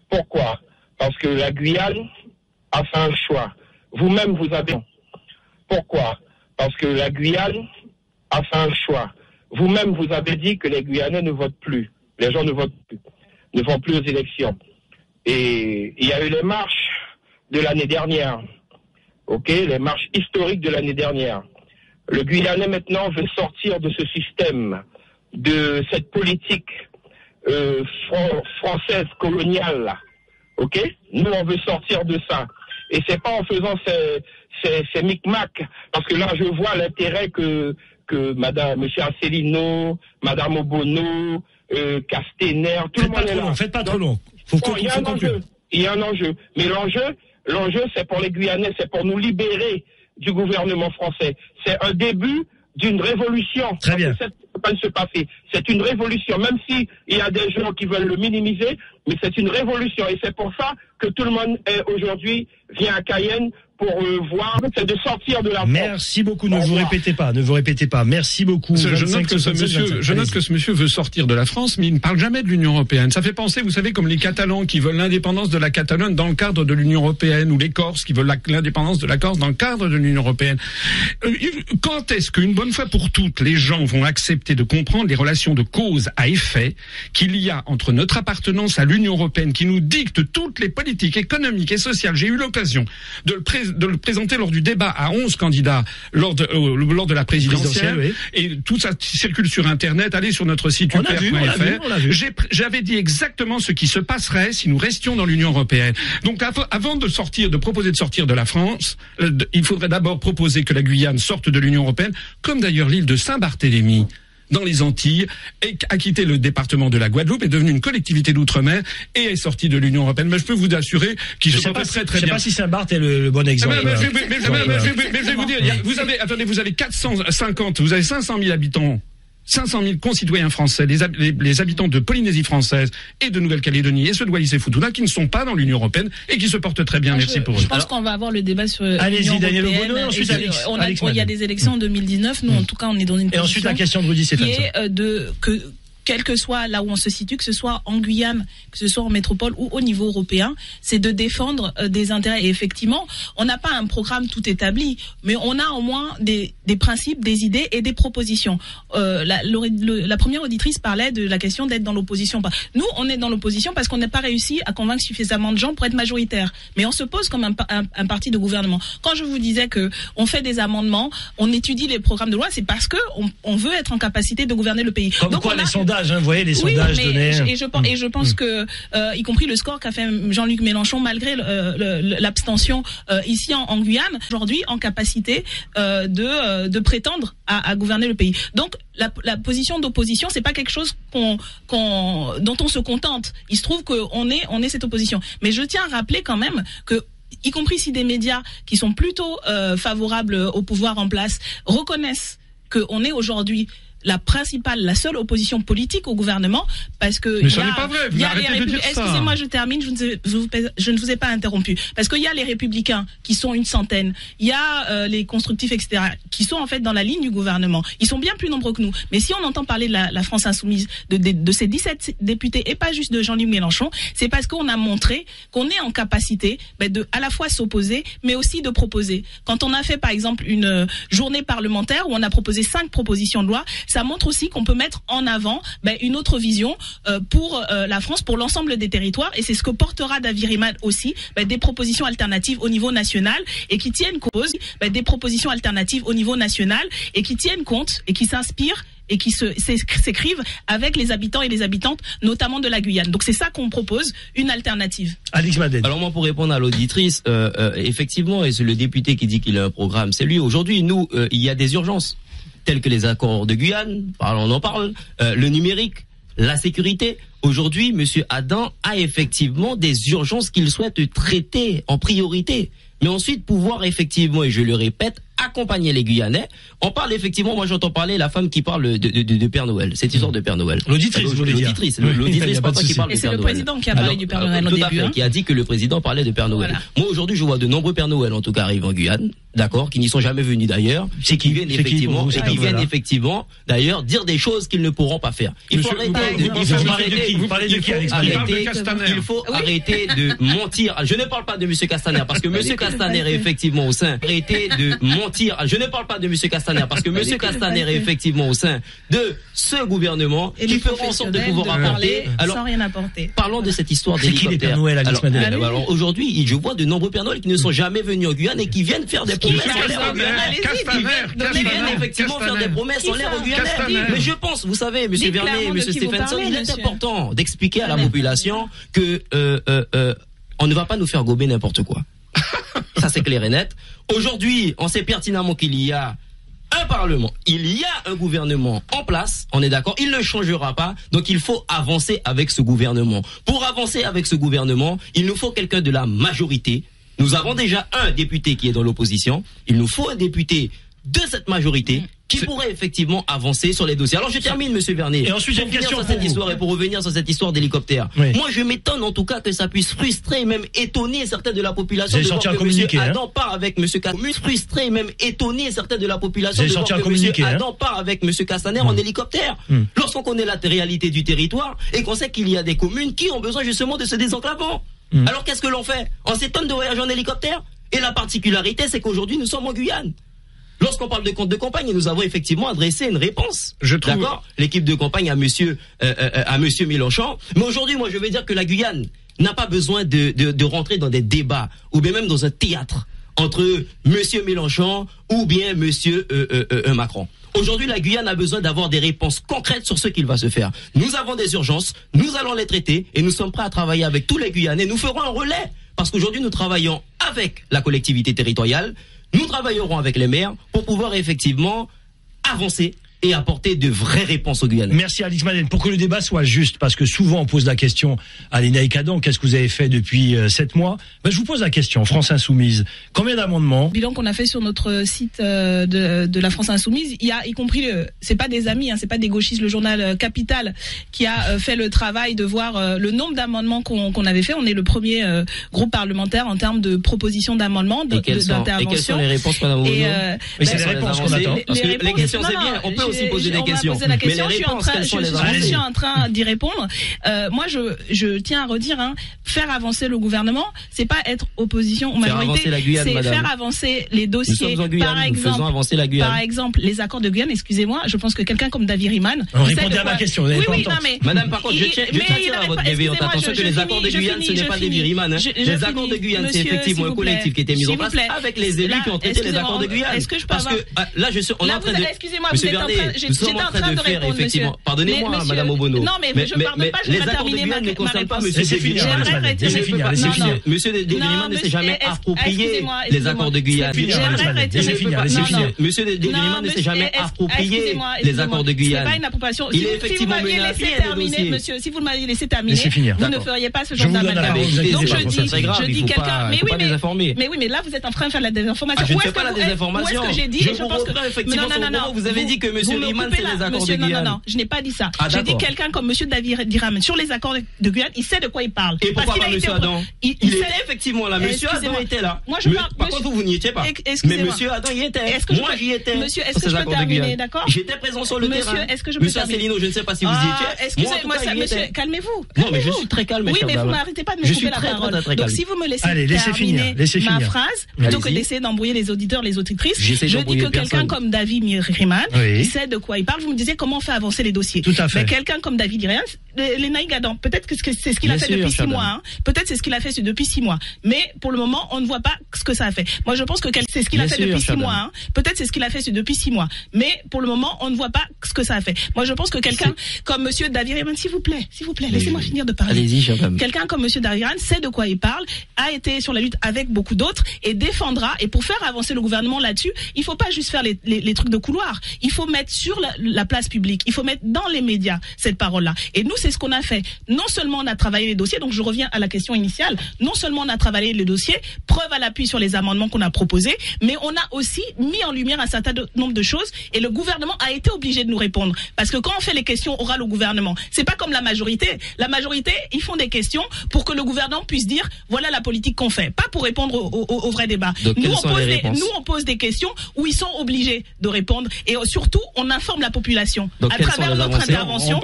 Pourquoi? Parce que la Guyane a fait un choix. Vous-même, vous avez... Pourquoi? Parce que la Guyane a fait un choix. Vous-même, vous avez dit que les Guyanais ne votent plus. Les gens ne votent plus. Ne vont plus aux élections. Et il y a eu les marches de l'année dernière. Ok? Les marches historiques de l'année dernière. Le Guyanais, maintenant, veut sortir de ce système de cette politique française coloniale là. Ok? Nous on veut sortir de ça. Et c'est pas en faisant ces micmacs, parce que là je vois l'intérêt que monsieur Asselineau, madame Obono, Castaner, tout le monde est là. Faites pas trop long. Faut conclure. Il y a un enjeu. Mais l'enjeu c'est pour les Guyanais, c'est pour nous libérer du gouvernement français. C'est un début d'une révolution. Très bien. Ça ne peut pas se passer. C'est une révolution, même si il y a des gens qui veulent le minimiser, mais c'est une révolution. Et c'est pour ça que tout le monde aujourd'hui vient à Cayenne pour voir, c'est de sortir de la France. Merci beaucoup, ne vous répétez pas. Merci beaucoup. Je note que ce monsieur veut sortir de la France, mais il ne parle jamais de l'Union européenne. Ça fait penser, vous savez, comme les Catalans qui veulent l'indépendance de la Catalogne dans le cadre de l'Union européenne, ou les Corses qui veulent l'indépendance de la Corse dans le cadre de l'Union européenne. Quand est-ce qu'une bonne fois pour toutes, les gens vont accepter de comprendre les relations de cause à effet qu'il y a entre notre appartenance à l'Union européenne, qui nous dicte toutes les politiques économiques et sociales. J'ai eu l'occasion de le présenter lors du débat à 11 candidats lors de la présidentielle. Oui. Et tout ça circule sur Internet. Allez sur notre site upr.fr. J'avais dit exactement ce qui se passerait si nous restions dans l'Union européenne. Donc avant de proposer de sortir de la France, il faudrait d'abord proposer que la Guyane sorte de l'Union européenne, comme d'ailleurs l'île de Saint-Barthélemy dans les Antilles, a quitté le département de la Guadeloupe, est devenue une collectivité d'outre-mer et est sortie de l'Union européenne. Mais je peux vous assurer qu'il se porte très très bien. Je sais pas si Saint-Barth est le bon exemple. Mais je vais vous dire, vous avez 450, vous avez 500 000 habitants. 500 000 concitoyens français, les habitants de Polynésie française et de Nouvelle-Calédonie et ceux de Wallis et Futuna qui ne sont pas dans l'Union européenne et qui se portent très bien. Merci pour eux. Je pense qu'on va avoir le débat sur allez-y, Daniel Obono, ensuite Alex. Il y a des élections en 2019. Nous, en tout cas, on est dans une position. Et ensuite, la question de Rudy Stéphane. Quel que soit là où on se situe, que ce soit en Guyane, que ce soit en métropole ou au niveau européen, c'est de défendre des intérêts. Et effectivement, on n'a pas un programme tout établi, mais on a au moins des principes, des idées et des propositions. La première auditrice parlait de la question d'être dans l'opposition. Nous, on est dans l'opposition parce qu'on n'a pas réussi à convaincre suffisamment de gens pour être majoritaire. Mais on se pose comme un parti de gouvernement. Quand je vous disais que on fait des amendements, on étudie les programmes de loi, c'est parce que on veut être en capacité de gouverner le pays. Comme donc quoi, les sondages, vous voyez, les sondages donnaient. Et je pense que, y compris le score qu'a fait Jean-Luc Mélenchon, malgré l'abstention ici en Guyane, aujourd'hui en capacité de prétendre à gouverner le pays. Donc la position d'opposition, c'est pas quelque chose dont on se contente. Il se trouve qu'on est cette opposition. Mais je tiens à rappeler quand même que, y compris si des médias qui sont plutôt favorables au pouvoir en place reconnaissent qu'on est aujourd'hui la seule opposition politique au gouvernement, parce que mais ça n'est pas vrai, vous arrêtez de dire ça. Excusez-moi, je termine, je ne vous ai pas interrompu, parce qu'il y a les Républicains qui sont une centaine, il y a les Constructifs, etc., qui sont en fait dans la ligne du gouvernement. Ils sont bien plus nombreux que nous, mais si on entend parler de la France insoumise, de ces 17 députés, et pas juste de Jean-Luc Mélenchon, c'est parce qu'on a montré qu'on est en capacité de à la fois s'opposer, mais aussi de proposer. Quand on a fait par exemple une journée parlementaire où on a proposé 5 propositions de loi, ça montre aussi qu'on peut mettre en avant une autre vision pour la France, pour l'ensemble des territoires, et c'est ce que portera David Rimad aussi, des propositions alternatives au niveau national et qui tiennent compte des propositions alternatives au niveau national et qui tiennent compte et qui s'inspirent et qui s'écrivent avec les habitants et les habitantes, notamment de la Guyane. Donc c'est ça qu'on propose, une alternative. Alex Madden. Alors moi, pour répondre à l'auditrice, effectivement, et c'est le député qui dit qu'il a un programme, c'est lui. Aujourd'hui, nous, il y a des urgences, telles que les accords de Guyane, on en parle, le numérique, la sécurité. Aujourd'hui, Monsieur Adam a effectivement des urgences qu'il souhaite traiter en priorité. Mais ensuite, pouvoir effectivement, et je le répète, accompagner les Guyanais. On parle effectivement, moi j'entends parler la femme qui parle de Père Noël, cette histoire de Père Noël. L'auditrice, l'auditrice, pas toi qui parle de Père Noël. C'est le président qui a parlé du Père Noël au début. Qui a dit que le président parlait de Père Noël. Voilà. Moi aujourd'hui, je vois de nombreux Pères Noël, en tout cas, arrivent en Guyane, d'accord, qui n'y sont jamais venus d'ailleurs, qui viennent effectivement, d'ailleurs, dire des choses qu'ils ne pourront pas faire. Il faut arrêter de mentir. Je ne parle pas de Monsieur Castaner, parce que Monsieur Castaner est effectivement au sein. Arrêtez de mentir. mentir. Je ne parle pas de monsieur Castaner parce que monsieur Castaner est effectivement au sein de ce gouvernement qui fera en sorte de pouvoir apporter. Alors, sans rien apporter. Parlons de cette histoire d'hélicoptère. C'est qui les Père Noël, Alice Madeleine? Alors aujourd'hui, je vois de nombreux Père Noël qui ne sont jamais venus en Guyane et qui viennent faire des promesses en l'air en Guyane. Qui viennent effectivement faire des promesses en l'air en Guyane. Mais je pense, vous savez, monsieur Vernet, monsieur Stephenson, il est important d'expliquer à la population que on ne va pas nous faire gober n'importe quoi. Ça c'est clair et net. Aujourd'hui, on sait pertinemment qu'il y a un parlement, il y a un gouvernement en place, on est d'accord, il ne changera pas, donc il faut avancer avec ce gouvernement. Pour avancer avec ce gouvernement, il nous faut quelqu'un de la majorité. Nous avons déjà un député qui est dans l'opposition, il nous faut un député de cette majorité qui pourrait effectivement avancer sur les dossiers. Alors je termine, monsieur Vernet. Et ensuite j'ai une question sur cette histoire et pour revenir sur cette histoire d'hélicoptère. Oui. Moi je m'étonne en tout cas que ça puisse frustrer et même étonner certains de la population. Vous avez sorti un communiqué, Adam part avec monsieur Castaner. Frustrer et même étonner certains de la population. Vous avez sorti un communiqué, Adam part avec monsieur Castaner en hélicoptère. Lorsqu'on connaît la réalité du territoire et qu'on sait qu'il y a des communes qui ont besoin justement de ce désenclavement. Alors qu'est-ce que l'on fait? On s'étonne de voyager en hélicoptère. Et la particularité c'est qu'aujourd'hui nous sommes en Guyane. Lorsqu'on parle de compte de campagne, nous avons effectivement adressé une réponse. D'accord, l'équipe de campagne à monsieur Mélenchon. Mais aujourd'hui, moi, je vais dire que la Guyane n'a pas besoin de rentrer dans des débats ou bien même dans un théâtre entre monsieur Mélenchon ou bien monsieur Macron. Aujourd'hui, la Guyane a besoin d'avoir des réponses concrètes sur ce qu'il va se faire. Nous avons des urgences, nous allons les traiter et nous sommes prêts à travailler avec tous les Guyanais. Nous ferons un relais parce qu'aujourd'hui, nous travaillons avec la collectivité territoriale. Nous travaillerons avec les maires pour pouvoir effectivement avancer et apporter de vraies réponses aux Guyanais. Merci Alice Madeleine. Pour que le débat soit juste, parce que souvent on pose la question à Lénaïque Adam, qu'est-ce que vous avez fait depuis 7 mois? Je vous pose la question, France Insoumise, combien d'amendements? Bilan qu'on a fait sur notre site de la France Insoumise, il y a y compris, c'est pas des amis, c'est pas des gauchistes, le journal Capital qui a fait le travail de voir le nombre d'amendements qu'on avait fait. On est le premier groupe parlementaire en termes de propositions d'amendements, d'intervention. Et quelles sont les réponses qu'on a oui, c'est les réponses qu'on attend. Parce que les questions c'est bien, on peut aussi poser des questions. Mais les réponses, quelles sont les avancées? Je suis en train d'y répondre. Moi, je tiens à redire, faire avancer le gouvernement, c'est pas être opposition ou majorité, c'est faire avancer les dossiers. Par exemple, les accords de Guyane. Excusez-moi, je pense que quelqu'un comme David Riemann. Répondez à ma question. Oui, non, mais madame, par contre, je tiens à votre bienveillante attention que les accords de Guyane, ce n'est pas David Riemann. Les accords de Guyane, c'est effectivement un collectif qui a été mis en place avec les élus qui ont traité les accords de Guyane. Est-ce que je peux avoir... Là, je suis en train de... Excusez-moi, vous êtes en train... J'étais en train de répondre, monsieur. Pardonnez-moi, madame Obono. Non, mais je ne parle pas, je vais terminer ma réponse. Ne concernent pas monsieur Riemann. Monsieur Riemann ne s'est jamais approprié les accords de Guyane. Monsieur Riemann ne s'est jamais approprié les accords de Guyane. C'est pas une appropriation. Il est effectivement menacé de dossier. Monsieur, si vous m'aviez laissé terminer, vous ne feriez pas ce genre d'amendement. Donc je dis quelqu'un, mais oui, mais là vous êtes en train de faire la désinformation. Je ne fais pas la désinformation. Où est-ce que j'ai dit? Je vous reprends effectivement sur le moment où vous avez dit que monsieur Riemann c'est les accords de Guyane. Non, je n'ai pas dit ça. J'ai dit quelqu'un comme monsieur David Riemann sur les accords de Guyane, il sait de quoi il parle. Et pourquoi pas monsieur Adam? Il était effectivement là. Monsieur Adam était là. Moi je parle. Par contre vous n'y étiez pas. Mais monsieur Adam y était. Moi j'y étais. Monsieur, est-ce que je peux terminer, d'accord? J'étais présent sur le terrain. Monsieur, est-ce que je peux terminer? Monsieur Asselineau, je ne sais pas si vous y étiez. Excusez-moi, monsieur, calmez-vous. Non, mais je suis très calme. Oui, mais vous n'arrêtez pas de me couper la parole. Donc si vous me laissez terminer ma phrase, plutôt que d'essayer d'embrouiller les auditeurs, les auditrices, je dis que quelqu'un comme David Riemann, il sait de quoi il parle. Vous me disiez comment on fait avancer les dossiers. Tout à fait. Mais quelqu'un comme David Riemann, Lénaïque Adam, peut-être que c'est ce qu'il a fait depuis 6 mois. Peut-être c'est ce qu'il a fait depuis 6 mois. Mais pour le moment, on ne voit pas ce que ça a fait. Moi, je pense que c'est ce qu'il a fait depuis 6 mois. Peut-être c'est ce qu'il a fait depuis 6 mois. Mais pour le moment, on ne voit pas ce que ça a fait. Moi, je pense que quelqu'un comme monsieur David Riemann, s'il vous plaît, laissez-moi finir de parler. Allez-y, Jean-Claude. Quelqu'un comme monsieur David Riemann sait de quoi il parle, a été sur la lutte avec beaucoup d'autres et défendra. Et pour faire avancer le gouvernement là-dessus, il faut pas juste faire les trucs de couloir. Il faut mettre sur la place publique. Il faut mettre dans les médias cette parole-là. Et nous, c'est ce qu'on a fait. Non seulement on a travaillé les dossiers, donc je reviens à la question initiale, non seulement on a travaillé les dossiers, preuve à l'appui sur les amendements qu'on a proposés, mais on a aussi mis en lumière un certain nombre de choses et le gouvernement a été obligé de nous répondre. Parce que quand on fait les questions orales au gouvernement, c'est pas comme la majorité. La majorité, ils font des questions pour que le gouvernement puisse dire voilà la politique qu'on fait, pas pour répondre au vrai débat. Donc, nous on pose des questions où ils sont obligés de répondre et surtout on informe la population. Donc, à travers notre intervention.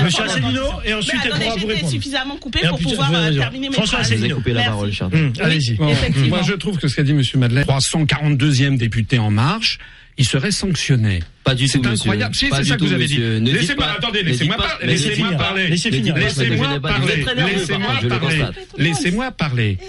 Monsieur Asselineau, et ensuite elle pourra vous répondre. J'étais suffisamment coupé pour pouvoir terminer mes phrases. François Asselineau. Coupé la parole, Charles. Allez-y. Moi, je trouve que ce qu'a dit M. Madeleine, 342e député En Marche, il serait sanctionné. Pas du tout, c'est incroyable. Si, c'est ça que vous avez dit. Laissez-moi parler. Laissez-moi parler.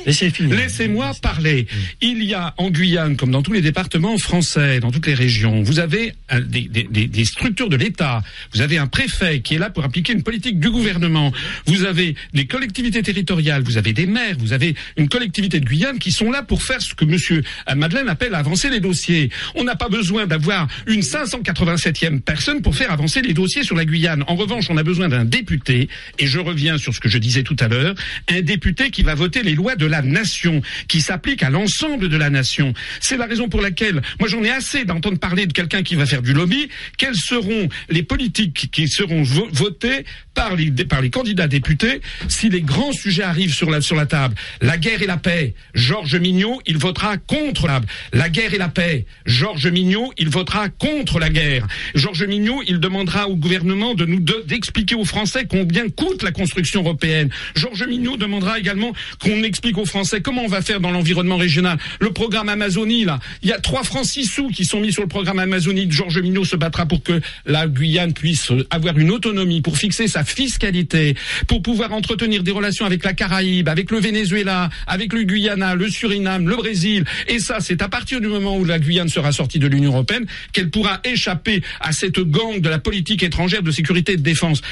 Laissez-moi parler. Il y a en Guyane, comme dans tous les départements français, dans toutes les régions, vous avez des structures de l'État. Vous avez un préfet qui est là pour appliquer une politique du gouvernement. Vous avez des collectivités territoriales. Vous avez des maires. Vous avez une collectivité de Guyane qui sont là pour faire ce que M. Madeleine appelle avancer les dossiers. On n'a pas besoin d'avoir une 587e personne pour faire avancer les dossiers sur la Guyane. En revanche, on a besoin d'un député, et je reviens sur ce que je disais tout à l'heure, un député qui va voter les lois de la nation, qui s'appliquent à l'ensemble de la nation. C'est la raison pour laquelle, moi j'en ai assez d'entendre parler de quelqu'un qui va faire du lobby. Quelles seront les politiques qui seront votées par les candidats députés si les grands sujets arrivent sur la table? La guerre et la paix. Georges Mignot, il votera contre la guerre et la paix. Georges Mignot, il votera contre la guerre. Georges Mignot, il demandera au gouvernement d'expliquer aux Français combien coûte la construction européenne. Georges Mignot demandera également qu'on explique aux Français comment on va faire dans l'environnement régional. Le programme Amazonie, là, il y a 3 francs 6 sous qui sont mis sur le programme Amazonie. Georges Mignot se battra pour que la Guyane puisse avoir une autonomie, pour fixer sa fiscalité, pour pouvoir entretenir des relations avec la Caraïbe, avec le Venezuela, avec le Guyana, le Suriname, le Brésil. Et ça, c'est à partir du moment où la Guyane sera sortie de l'Union européenne qu'elle pourra échapper à cette gangue de la politique étrangère de sécurité et de défense.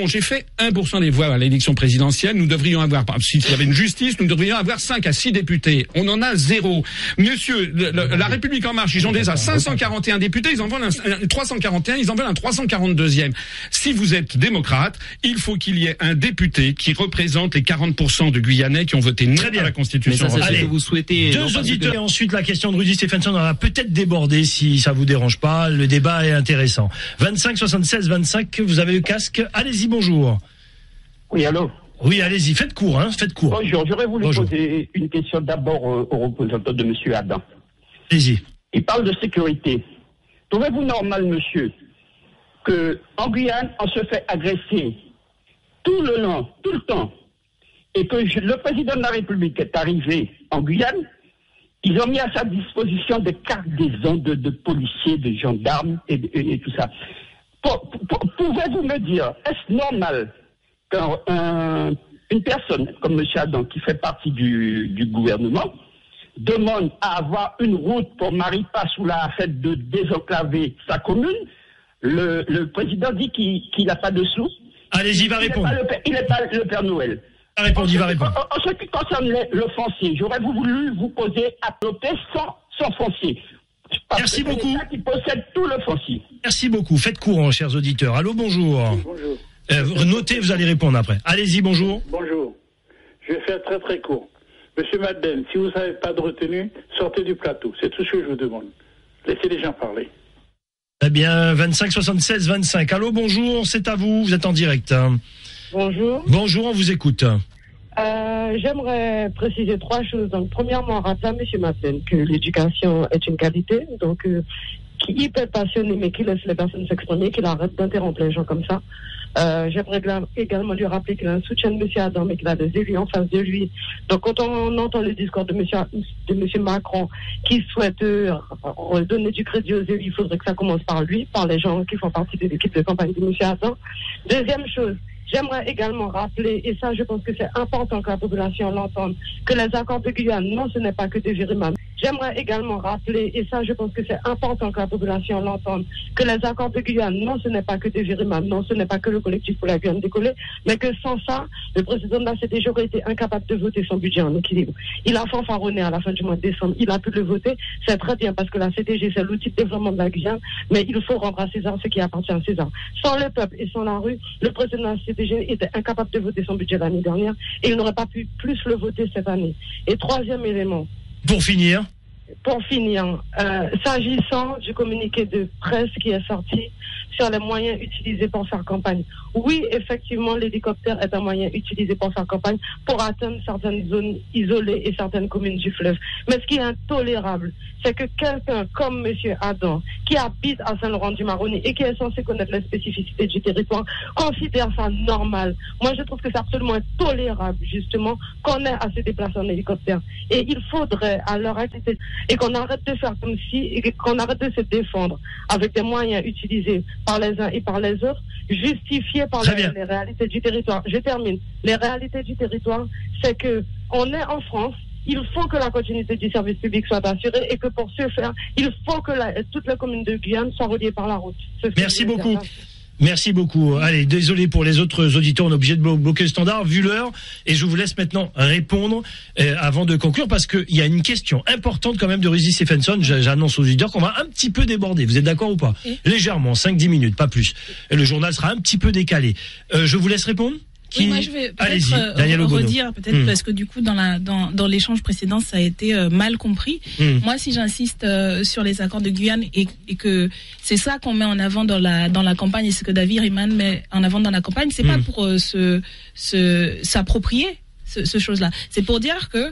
J'ai fait 1% des voix à l'élection présidentielle. Nous devrions avoir, s'il y avait une justice, nous devrions avoir 5 à 6 députés. On en a 0. Monsieur, la République En Marche, ils ont déjà 541 députés, ils en veulent 341, ils en veulent un 342e. Si vous êtes démocrate, il faut qu'il y ait un député qui représente les 40% de Guyanais qui ont voté non à la Constitution. Mais ça, c'est ce que vous souhaitez. 2 auditeurs et ensuite la question de Rudy Stephenson. On va peut-être déborder si ça vous dérange pas. Le débat est intéressant. 25 76 25, vous avez le casque. Allez-y, bonjour. Oui, allô. Oui, allez-y, faites court, faites court. Bonjour, j'aurais voulu poser une question d'abord au représentant de M. Adam. Allez-y. Il parle de sécurité. Trouvez-vous normal, monsieur, qu'en Guyane, on se fait agresser tout le temps, et que le président de la République est arrivé en Guyane, ils ont mis à sa disposition des cargaisons de policiers, de gendarmes et tout ça. Pouvez-vous me dire, est-ce normal qu'une personne comme M. Adam, qui fait partie du gouvernement, demande à avoir une route pour Maripasoula afin de désenclaver sa commune? Le président dit qu'il n'a pas de sous. Allez-y, il va répondre. Il n'est pas le Père Noël. Il va répondre. En ce qui concerne le foncier, j'aurais voulu vous poser à côté sans foncier. Merci beaucoup. C'est l'État qui possède tout le foncier. Merci beaucoup. Faites court, chers auditeurs. Allô, bonjour. Bonjour. Notez, vous allez répondre après. Allez-y, bonjour. Bonjour. Je vais faire très très court. Monsieur Madeleine, si vous n'avez pas de retenue, sortez du plateau. C'est tout ce que je vous demande. Laissez les gens parler. Eh bien, 25 76 25. Allô, bonjour, c'est à vous. Vous êtes en direct. Bonjour. Bonjour, on vous écoute. J'aimerais préciser 3 choses. Donc, premièrement, rappeler à M. Madeleine que l'éducation est une qualité, donc qui est hyper passionné, mais qui laisse les personnes s'exprimer, qu'il arrête d'interrompre les gens comme ça. J'aimerais également lui rappeler qu'il a un soutien de M. Adam, mais qu'il a des élus en face de lui. Donc, quand on entend le discours de M. Macron, qui souhaite donner du crédit aux élus, il faudrait que ça commence par lui, par les gens qui font partie de l'équipe de campagne de M. Adam. Deuxième chose, j'aimerais également rappeler, et ça je pense que c'est important que la population l'entende, que les accords de Guyane, non, ce n'est pas que des vérimables. J'aimerais également rappeler, et ça je pense que c'est important que la population l'entende, que les accords de Guyane, non, ce n'est pas que des vérimables, non, ce n'est pas que le collectif pour la Guyane décollée, mais que sans ça, le président de la CDG aurait été incapable de voter son budget en équilibre. Il a fanfaronné à la fin du mois de décembre, il a pu le voter, c'est très bien parce que la CDG c'est l'outil de développement de la Guyane, mais il faut rendre à César ce qui appartient à César. Sans le peuple et sans la rue, le président de la CDG était incapable de voter son budget l'année dernière et il n'aurait pas pu plus le voter cette année. Et troisième élément. Pour finir, s'agissant du communiqué de presse qui est sorti sur les moyens utilisés pour faire campagne. Oui, effectivement, l'hélicoptère est un moyen utilisé pour faire campagne pour atteindre certaines zones isolées et certaines communes du fleuve. Mais ce qui est intolérable, c'est que quelqu'un comme M. Adam, qui habite à Saint-Laurent-du-Maroni et qui est censé connaître les spécificités du territoire, considère ça normal. Moi, je trouve que c'est absolument intolérable, justement, qu'on ait à se déplacer en hélicoptère. Et il faudrait, à l'heure actuelle, et qu'on arrête de faire comme si, et qu'on arrête de se défendre avec des moyens utilisés par les uns et par les autres, justifiés par les réalités du territoire. Je termine. Les réalités du territoire, c'est que on est en France. Il faut que la continuité du service public soit assurée et que pour ce faire, il faut que toutes les communes de Guyane soient reliées par la route. Merci beaucoup. Merci beaucoup. Allez, désolé pour les autres auditeurs, on est obligé de bloquer le standard vu l'heure et je vous laisse maintenant répondre avant de conclure parce qu'il y a une question importante quand même de Rudy Stephenson. J'annonce aux auditeurs qu'on va un petit peu déborder. Vous êtes d'accord ou pas? Légèrement, 5-10 minutes, pas plus. Et le journal sera un petit peu décalé. Je vous laisse répondre. Oui, moi je vais peut-être redire, parce que du coup dans l'échange précédent ça a été mal compris. Moi si j'insiste sur les accords de Guyane et que c'est ça qu'on met en avant dans la campagne et ce que David Riemann met en avant dans la campagne, c'est pas pour s'approprier ce chose-là. C'est pour dire que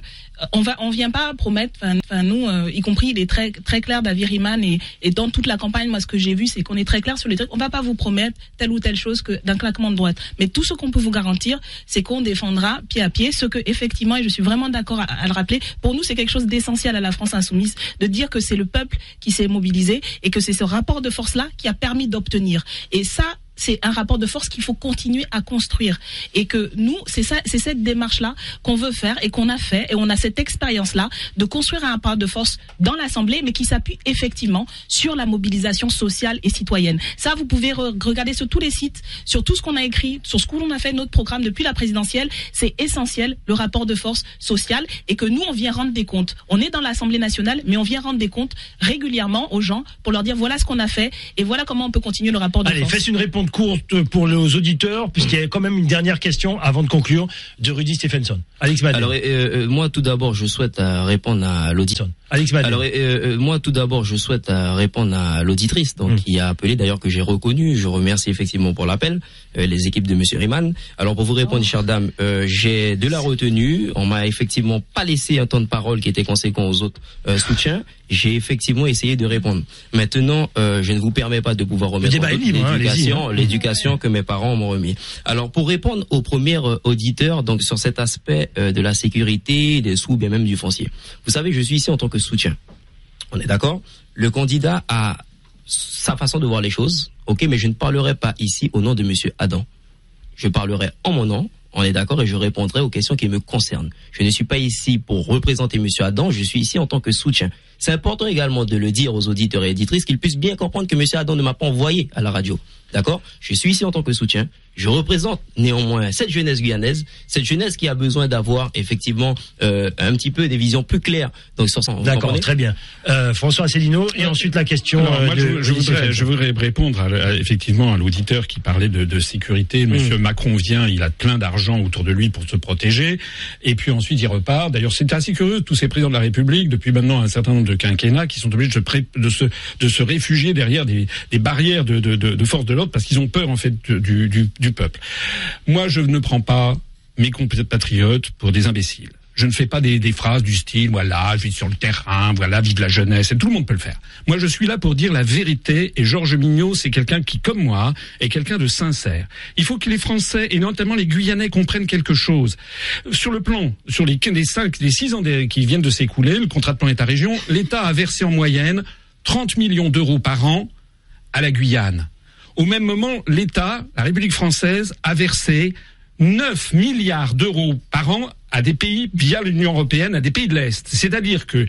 on vient pas promettre, nous, y compris, il est très, très clair, David Riemann, et dans toute la campagne, moi, ce que j'ai vu, c'est qu'on est très clair sur les trucs. On va pas vous promettre telle ou telle chose que d'un claquement de droite. Mais tout ce qu'on peut vous garantir, c'est qu'on défendra pied à pied ce que, effectivement, et je suis vraiment d'accord à le rappeler, pour nous, c'est quelque chose d'essentiel à la France insoumise, de dire que c'est le peuple qui s'est mobilisé et que c'est ce rapport de force-là qui a permis d'obtenir. Et ça, c'est un rapport de force qu'il faut continuer à construire. Et que nous, c'est cette démarche-là qu'on veut faire et qu'on a fait. Et on a cette expérience-là de construire un rapport de force dans l'Assemblée, mais qui s'appuie effectivement sur la mobilisation sociale et citoyenne. Ça, vous pouvez regarder sur tous les sites, sur tout ce qu'on a écrit, sur ce que l'on a fait, notre programme depuis la présidentielle. C'est essentiel, le rapport de force sociale, et que nous, on vient rendre des comptes. On est dans l'Assemblée nationale, mais on vient rendre des comptes régulièrement aux gens pour leur dire voilà ce qu'on a fait et voilà comment on peut continuer le rapport de force. Allez, faites une réponse courte pour les auditeurs, puisqu'il y a quand même une dernière question avant de conclure de Rudy Stephenson. Alex Madden. Alors, moi, tout d'abord, je souhaite répondre à l'auditeur. Alex Madden. Alors, moi, tout d'abord, je souhaite répondre à l'auditrice, donc qui a appelé, d'ailleurs, que j'ai reconnu. Je remercie effectivement pour l'appel, les équipes de Monsieur Riemann. Alors, pour vous répondre, chère dame, j'ai de la retenue. On m'a effectivement pas laissé un temps de parole qui était conséquent aux autres soutiens. J'ai effectivement essayé de répondre. Maintenant, je ne vous permets pas de pouvoir remettre en doute l'éducation que mes parents m'ont remis. Alors, pour répondre au premier auditeur, donc sur cet aspect de la sécurité, des sous, bien même du foncier. Vous savez, je suis ici en tant que soutien. On est d'accord? Le candidat a sa façon de voir les choses, ok, mais je ne parlerai pas ici au nom de Monsieur Adam. Je parlerai en mon nom. On est d'accord, et je répondrai aux questions qui me concernent. Je ne suis pas ici pour représenter Monsieur Adam, je suis ici en tant que soutien. C'est important également de le dire aux auditeurs et éditrices qu'ils puissent bien comprendre que Monsieur Adam ne m'a pas envoyé à la radio. D'accord? Je suis ici en tant que soutien. Je représente néanmoins cette jeunesse guyanaise, cette jeunesse qui a besoin d'avoir effectivement un petit peu des visions plus claires. Donc sur ça, d'accord, très bien. François Asselineau, et ensuite la question. Alors, moi, je voudrais répondre effectivement à l'auditeur qui parlait de sécurité. Monsieur Macron vient, il a plein d'argent autour de lui pour se protéger, et puis ensuite il repart. D'ailleurs, c'est assez curieux, tous ces présidents de la République depuis maintenant un certain nombre de quinquennats qui sont obligés de se réfugier derrière des barrières de force de l'ordre parce qu'ils ont peur en fait du peuple. Moi, je ne prends pas mes compatriotes pour des imbéciles. Je ne fais pas des phrases du style, voilà, je vis sur le terrain, voilà, vive la jeunesse, et tout le monde peut le faire. Moi, je suis là pour dire la vérité, et Georges Mignot, c'est quelqu'un qui, comme moi, est quelqu'un de sincère. Il faut que les Français, et notamment les Guyanais, comprennent quelque chose. Sur le plan, sur les 6 ans qui viennent de s'écouler, le contrat de plan État-région, l'État a versé en moyenne 30 millions d'euros par an à la Guyane. Au même moment, l'État, la République française, a versé 9 milliards d'euros par an à des pays, via l'Union européenne, à des pays de l'Est. C'est-à-dire que,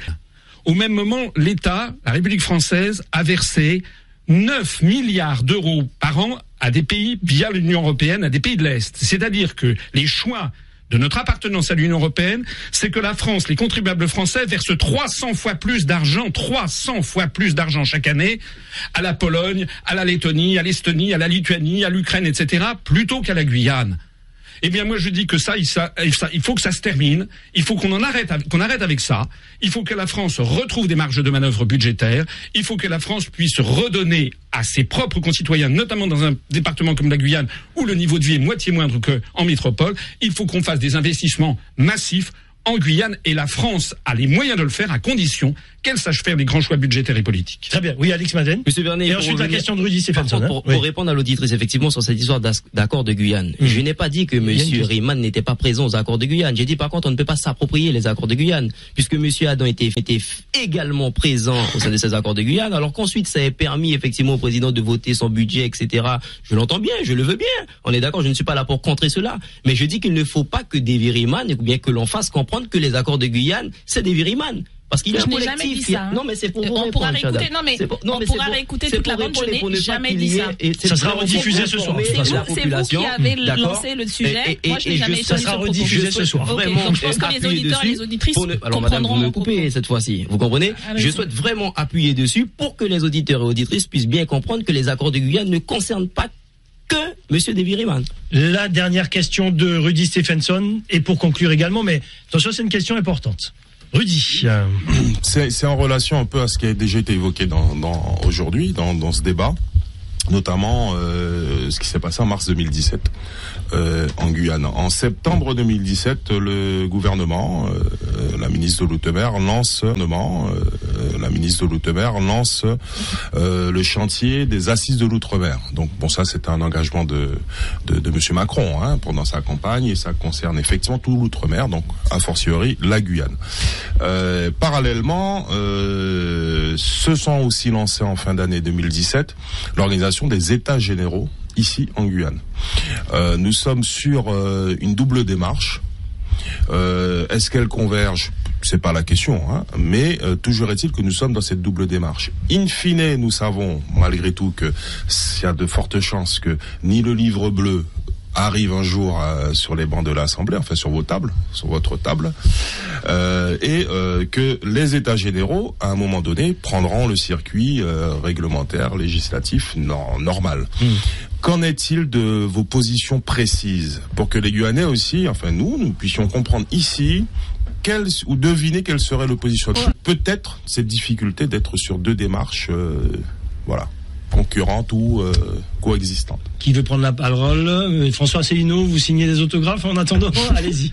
au même moment, l'État, la République française, a versé 9 milliards d'euros par an à des pays, via l'Union européenne, à des pays de l'Est. C'est-à-dire que les choix de notre appartenance à l'Union européenne, c'est que la France, les contribuables français versent 300 fois plus d'argent chaque année à la Pologne, à la Lettonie, à l'Estonie, à la Lituanie, à l'Ukraine, etc., plutôt qu'à la Guyane. Eh bien, moi, je dis que il faut que ça se termine. Il faut qu'on arrête avec ça. Il faut que la France retrouve des marges de manœuvre budgétaires. Il faut que la France puisse redonner à ses propres concitoyens, notamment dans un département comme la Guyane, où le niveau de vie est moitié moindre qu'en métropole. Il faut qu'on fasse des investissements massifs en Guyane, et la France a les moyens de le faire à condition qu'elle sache faire les grands choix budgétaires et politiques. Très bien. Oui, Alix Madeleine. Monsieur Vernet, et ensuite la question de Rudy Stephenson. Pour répondre à l'auditrice, effectivement, sur cette histoire d'accord de Guyane. Je n'ai pas dit que monsieur Riemann n'était pas présent aux accords de Guyane. J'ai dit, par contre, on ne peut pas s'approprier les accords de Guyane, puisque monsieur Adam était également présent au sein de ces accords de Guyane, alors qu'ensuite, ça a permis, effectivement, au président de voter son budget, etc. Je l'entends bien, je le veux bien. On est d'accord, je ne suis pas là pour contrer cela. Mais je dis qu'il ne faut pas que David Riemann, ou bien que l'on fasse comprendre que les accords de Guyane, c'est David Riemann. Parce qu'il y a un collectif. Jamais dit ça, hein. Non, mais c'est pour vous on pourra réécouter. On pourra réécouter toute la bande. Je n'ai jamais dit ça. Ça sera rediffusé ce soir. C'est vous qui avez lancé le sujet. Moi, je n'ai jamais. Ça sera rediffusé ce soir. Vraiment. Je pense que les auditeurs et les auditrices alors, madame, vous me coupez cette fois-ci. Vous comprenez? Je souhaite vraiment appuyer dessus pour que les auditeurs et auditrices puissent bien comprendre que les accords de Guyane ne concernent pas que monsieur David Riemann. La dernière question de Rudy Stephenson, et pour conclure également, mais attention, c'est une question importante. Rudy. C'est en relation un peu à ce qui a déjà été évoqué aujourd'hui dans ce débat, notamment ce qui s'est passé en mars 2017 en Guyane. En septembre 2017, le gouvernement, la ministre de l'Outre-mer lance le chantier des assises de l'Outre-mer. Donc bon, ça c'est un engagement de monsieur Macron pendant sa campagne, et ça concerne effectivement tout l'Outre-mer, donc a fortiori la Guyane. Parallèlement, se sont aussi lancés en fin d'année 2017 l'organisation des États généraux ici en Guyane. Nous sommes sur une double démarche. Est-ce qu'elle converge? C'est pas la question, mais toujours est-il que nous sommes dans cette double démarche. In fine, nous savons malgré tout que s'il y a de fortes chances que ni le livre bleu arrive un jour sur les bancs de l'Assemblée, enfin sur vos tables, sur votre table, et que les États généraux, à un moment donné, prendront le circuit réglementaire, législatif normal. Qu'en est-il de vos positions précises pour que les Guyanais aussi, enfin nous puissions comprendre ici ou deviner quel serait le positionnement? Peut-être cette difficulté d'être sur deux démarches, concurrentes ou coexistantes. Qui veut prendre la parole? François Asselineau, vous signez des autographes en attendant? Allez-y.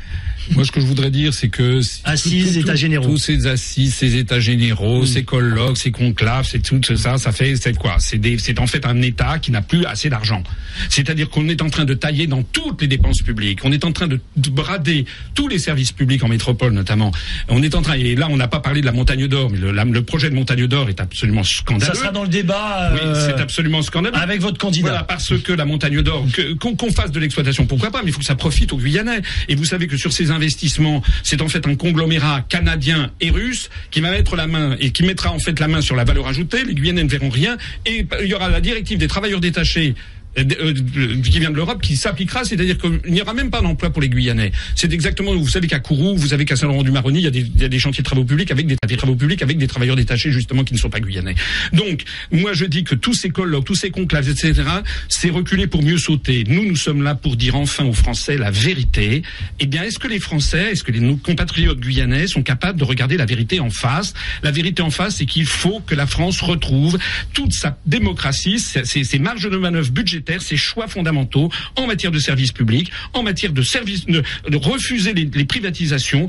Moi, ce que je voudrais dire, c'est que assises, états généraux, tous ces assises, ces états généraux, ces colloques, ces conclaves, c'est tout ça. C'est quoi? C'est en fait un État qui n'a plus assez d'argent. C'est-à-dire qu'on est en train de tailler dans toutes les dépenses publiques. On est en train de brader tous les services publics en métropole, notamment. On est en train, et là, on n'a pas parlé de la Montagne d'Or, mais le projet de Montagne d'Or est absolument scandaleux. Ça sera dans le débat. Oui, c'est absolument scandaleux. Avec votre candidat. Voilà, parce que la Montagne d'Or, qu'on fasse de l'exploitation, pourquoi pas, mais il faut que ça profite aux Guyanais. Et vous savez que sur ces investissements, c'est en fait un conglomérat canadien et russe qui va mettre la main et qui mettra en fait la main sur la valeur ajoutée. Les Guyanais ne verront rien, et il y aura la directive des travailleurs détachés qui vient de l'Europe qui s'appliquera, c'est-à-dire qu'il n'y aura même pas d'emploi pour les Guyanais. C'est exactement, vous savez qu'à Kourou, vous savez qu'à Saint-Laurent-du-Maroni, il y a des chantiers de travaux publics avec des travailleurs détachés justement qui ne sont pas Guyanais. Donc, moi je dis que tous ces colloques, tous ces conclaves, etc., c'est reculer pour mieux sauter. Nous sommes là pour dire enfin aux Français la vérité. Eh bien, est-ce que les Français, est-ce que nos compatriotes guyanais sont capables de regarder la vérité en face? La vérité en face, c'est qu'il faut que la France retrouve toute sa démocratie, ses marges de manœuvre budgétaires, ses choix fondamentaux en matière de services publics, en matière de services, de refuser les privatisations,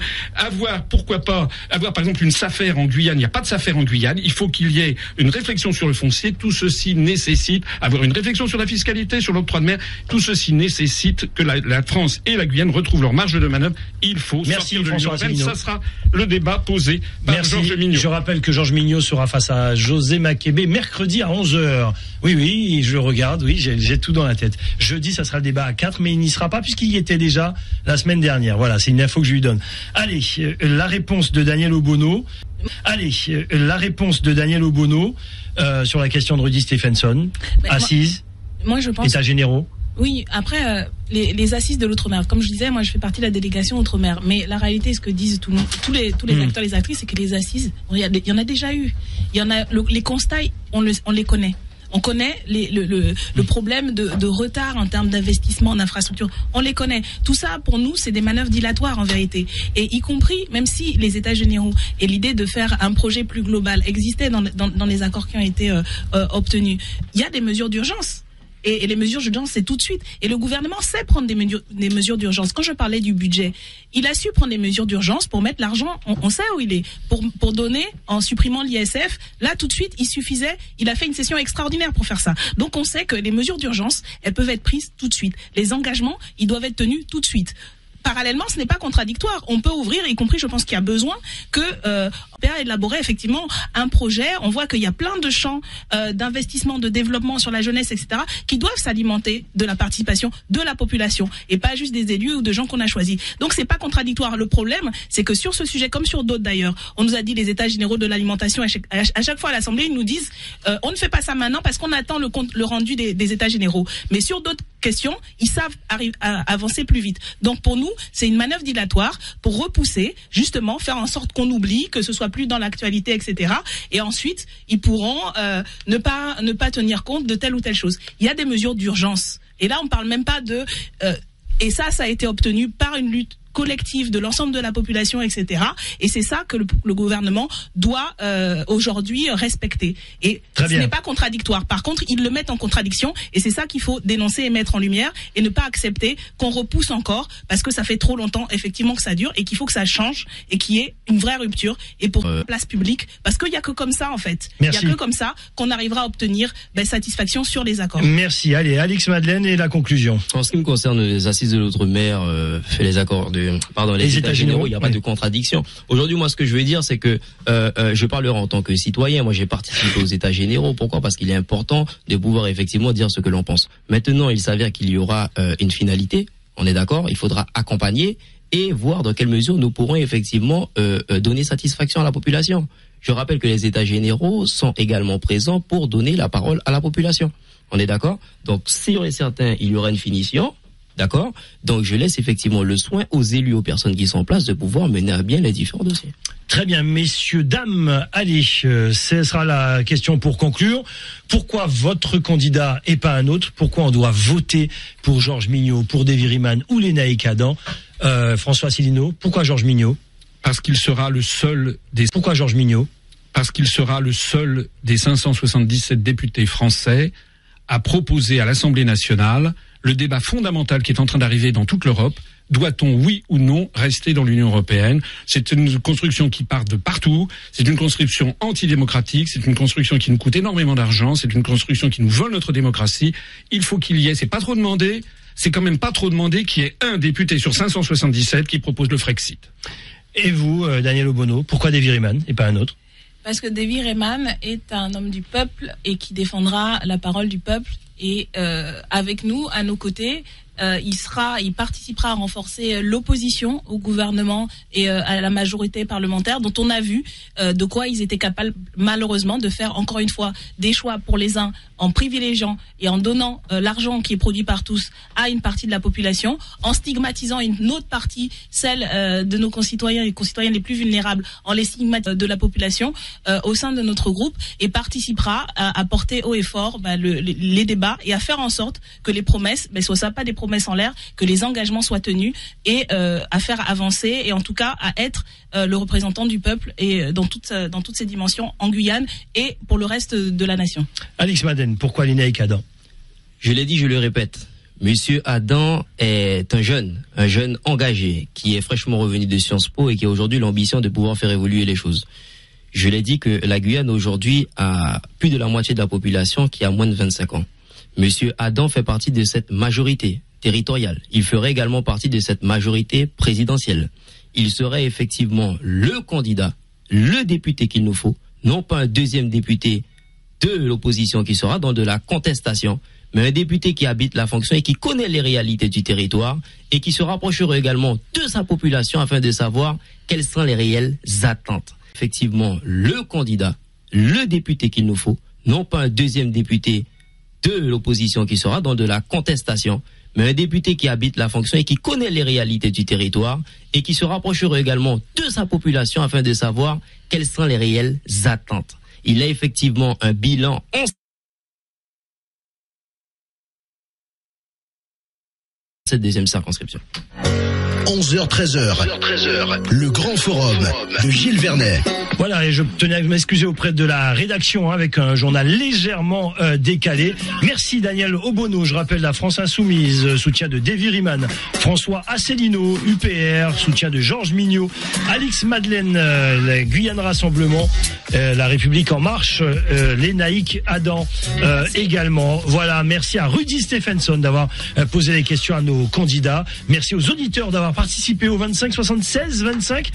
pourquoi pas avoir par exemple une SAFER en Guyane. Il n'y a pas de SAFER en Guyane. Il faut qu'il y ait une réflexion sur le foncier. Tout ceci nécessite avoir une réflexion sur la fiscalité, sur l'octroi de mer. Tout ceci nécessite que la France et la Guyane retrouvent leur marge de manœuvre. Il faut sortir de l'Union européenne. Ça sera le débat posé par Georges Mignot. Je rappelle que Georges Mignot sera face à José Makébé mercredi à 11h. Oui, je regarde, j'ai tout dans la tête. Jeudi, ça sera le débat à 4, mais il n'y sera pas puisqu'il y était déjà la semaine dernière. Voilà, c'est une info que je lui donne. Allez, la réponse de Daniel Obono. Sur la question de Rudy Stephenson. Assises, moi, je pense... États généraux. Oui, après, les assises de l'Outre-mer, comme je disais, moi je fais partie de la délégation Outre-mer, mais la réalité, ce que disent tous les acteurs, les actrices, c'est que les assises, il y en a déjà eu. Il y en a, les constats, on les connaît. On connaît le problème de retard en termes d'investissement en infrastructure. On les connaît. Tout ça, pour nous, c'est des manœuvres dilatoires en vérité. Et y compris, même si les États généraux et l'idée de faire un projet plus global existait dans les accords qui ont été obtenus, il y a des mesures d'urgence. Et les mesures d'urgence, c'est tout de suite. Et le gouvernement sait prendre des mesures d'urgence. Quand je parlais du budget, il a su prendre des mesures d'urgence pour mettre l'argent, on sait où il est, pour donner en supprimant l'ISF. Là, tout de suite, il a fait une session extraordinaire pour faire ça. Donc, on sait que les mesures d'urgence, elles peuvent être prises tout de suite. Les engagements, ils doivent être tenus tout de suite. Parallèlement, ce n'est pas contradictoire. On peut ouvrir, y compris, je pense qu'il y a besoin que élaborer effectivement un projet. On voit qu'il y a plein de champs d'investissement, de développement sur la jeunesse, etc., qui doivent s'alimenter de la participation de la population et pas juste des élus ou de gens qu'on a choisis. Donc, c'est pas contradictoire. Le problème, c'est que sur ce sujet, comme sur d'autres d'ailleurs, on nous a dit les états généraux de l'alimentation à chaque fois à l'Assemblée, ils nous disent on ne fait pas ça maintenant parce qu'on attend le rendu des états généraux. Mais sur d'autres questions, ils savent avancer plus vite. Donc, pour nous, c'est une manœuvre dilatoire pour repousser, justement, faire en sorte qu'on oublie, que ce soit plus dans l'actualité, etc. Et ensuite, ils pourront ne pas tenir compte de telle ou telle chose. Il y a des mesures d'urgence. Et là, on parle même pas de... et ça a été obtenu par une lutte collective de l'ensemble de la population, etc. Et c'est ça que le gouvernement doit aujourd'hui respecter. Et ce n'est pas contradictoire. Par contre, ils le mettent en contradiction et c'est ça qu'il faut dénoncer et mettre en lumière et ne pas accepter qu'on repousse encore parce que ça fait trop longtemps effectivement que ça dure et qu'il faut que ça change et qu'il y ait une vraie rupture et pour la place publique parce qu'il n'y a que comme ça en fait. Merci. Il n'y a que comme ça qu'on arrivera à obtenir satisfaction sur les accords. Merci. Allez, Alix Madeleine et la conclusion. En ce qui me concerne les assises de l'outre-mer, fait les accords les états généraux, il n'y a pas de contradiction. Aujourd'hui, moi, ce que je veux dire, c'est que je parlerai en tant que citoyen. Moi, j'ai participé aux états généraux. Pourquoi ? Parce qu'il est important de pouvoir effectivement dire ce que l'on pense. Maintenant, il s'avère qu'il y aura une finalité. On est d'accord ? Il faudra accompagner et voir dans quelle mesure nous pourrons effectivement donner satisfaction à la population. Je rappelle que les états généraux sont également présents pour donner la parole à la population. On est d'accord ? Donc, sûr et certain, il y aura une finition. D'accord ? Donc, je laisse effectivement le soin aux élus, aux personnes qui sont en place de pouvoir mener à bien les différents dossiers. Très bien, messieurs, dames, allez, ce sera la question pour conclure. Pourquoi votre candidat et pas un autre ? Pourquoi on doit voter pour Georges Mignot, pour Davy Riemann ou Lénaïck Adam ? François Asselineau, pourquoi Georges Mignot ? Parce qu'il sera le seul des... Pourquoi Georges Mignot ? Parce qu'il sera le seul des 577 députés français à proposer à l'Assemblée nationale le débat fondamental qui est en train d'arriver dans toute l'Europe. Doit-on, oui ou non, rester dans l'Union européenne ? C'est une construction qui part de partout, c'est une construction antidémocratique, c'est une construction qui nous coûte énormément d'argent, c'est une construction qui nous vole notre démocratie. Il faut qu'il y ait, c'est pas trop demandé, c'est quand même pas trop demandé qu'il y ait un député sur 577 qui propose le Frexit. Et vous, Daniel Obono, pourquoi Davy Riemann et pas un autre ? Parce que Davy Riemann est un homme du peuple et qui défendra la parole du peuple. Et avec nous, à nos côtés, il participera à renforcer l'opposition au gouvernement et à la majorité parlementaire, dont on a vu de quoi ils étaient capables, malheureusement, de faire encore une fois des choix pour les uns en privilégiant et en donnant l'argent qui est produit par tous à une partie de la population, en stigmatisant une autre partie, celle de nos concitoyens et concitoyennes les plus vulnérables, en les stigmatisant de la population au sein de notre groupe, et participera à porter haut et fort les débats et à faire en sorte que les promesses ne soient pas des promesses en l'air, que les engagements soient tenus et à faire avancer et en tout cas à être le représentant du peuple et dans toutes ces dimensions en Guyane et pour le reste de la nation. Alix Madeleine, pourquoi Lénaïck Adam ? Je l'ai dit, je le répète. Monsieur Adam est un jeune engagé qui est fraîchement revenu de Sciences Po et qui a aujourd'hui l'ambition de pouvoir faire évoluer les choses. Je l'ai dit que la Guyane aujourd'hui a plus de la moitié de la population qui a moins de 25 ans. Monsieur Adam fait partie de cette majorité territoriale. Il ferait également partie de cette majorité présidentielle. Il serait effectivement le candidat, le député qu'il nous faut, non pas un deuxième député de l'opposition qui sera dans de la contestation, mais un député qui habite la fonction et qui connaît les réalités du territoire et qui se rapprochera également de sa population afin de savoir quelles sont les réelles attentes. Effectivement, le candidat, le député qu'il nous faut, non pas un deuxième député de l'opposition qui sera dans de la contestation, mais un député qui habite la fonction et qui connaît les réalités du territoire et qui se rapprochera également de sa population afin de savoir quelles sont les réelles attentes. Il a effectivement un bilan en cette deuxième circonscription. 11h-13h, le grand forum de Gilles Vernet. Voilà, et je tenais à m'excuser auprès de la rédaction avec un journal légèrement décalé. Merci Daniel Obono, je rappelle la France Insoumise, soutien de Davy Riemann, François Asselineau, UPR, soutien de Georges Mignot, Alix Madeleine, la Guyane Rassemblement, la République En Marche, Lénaïque Adam également. Voilà, merci à Rudy Stephenson d'avoir posé les questions à nos candidats. Merci aux auditeurs d'avoir participé au 25 76 25.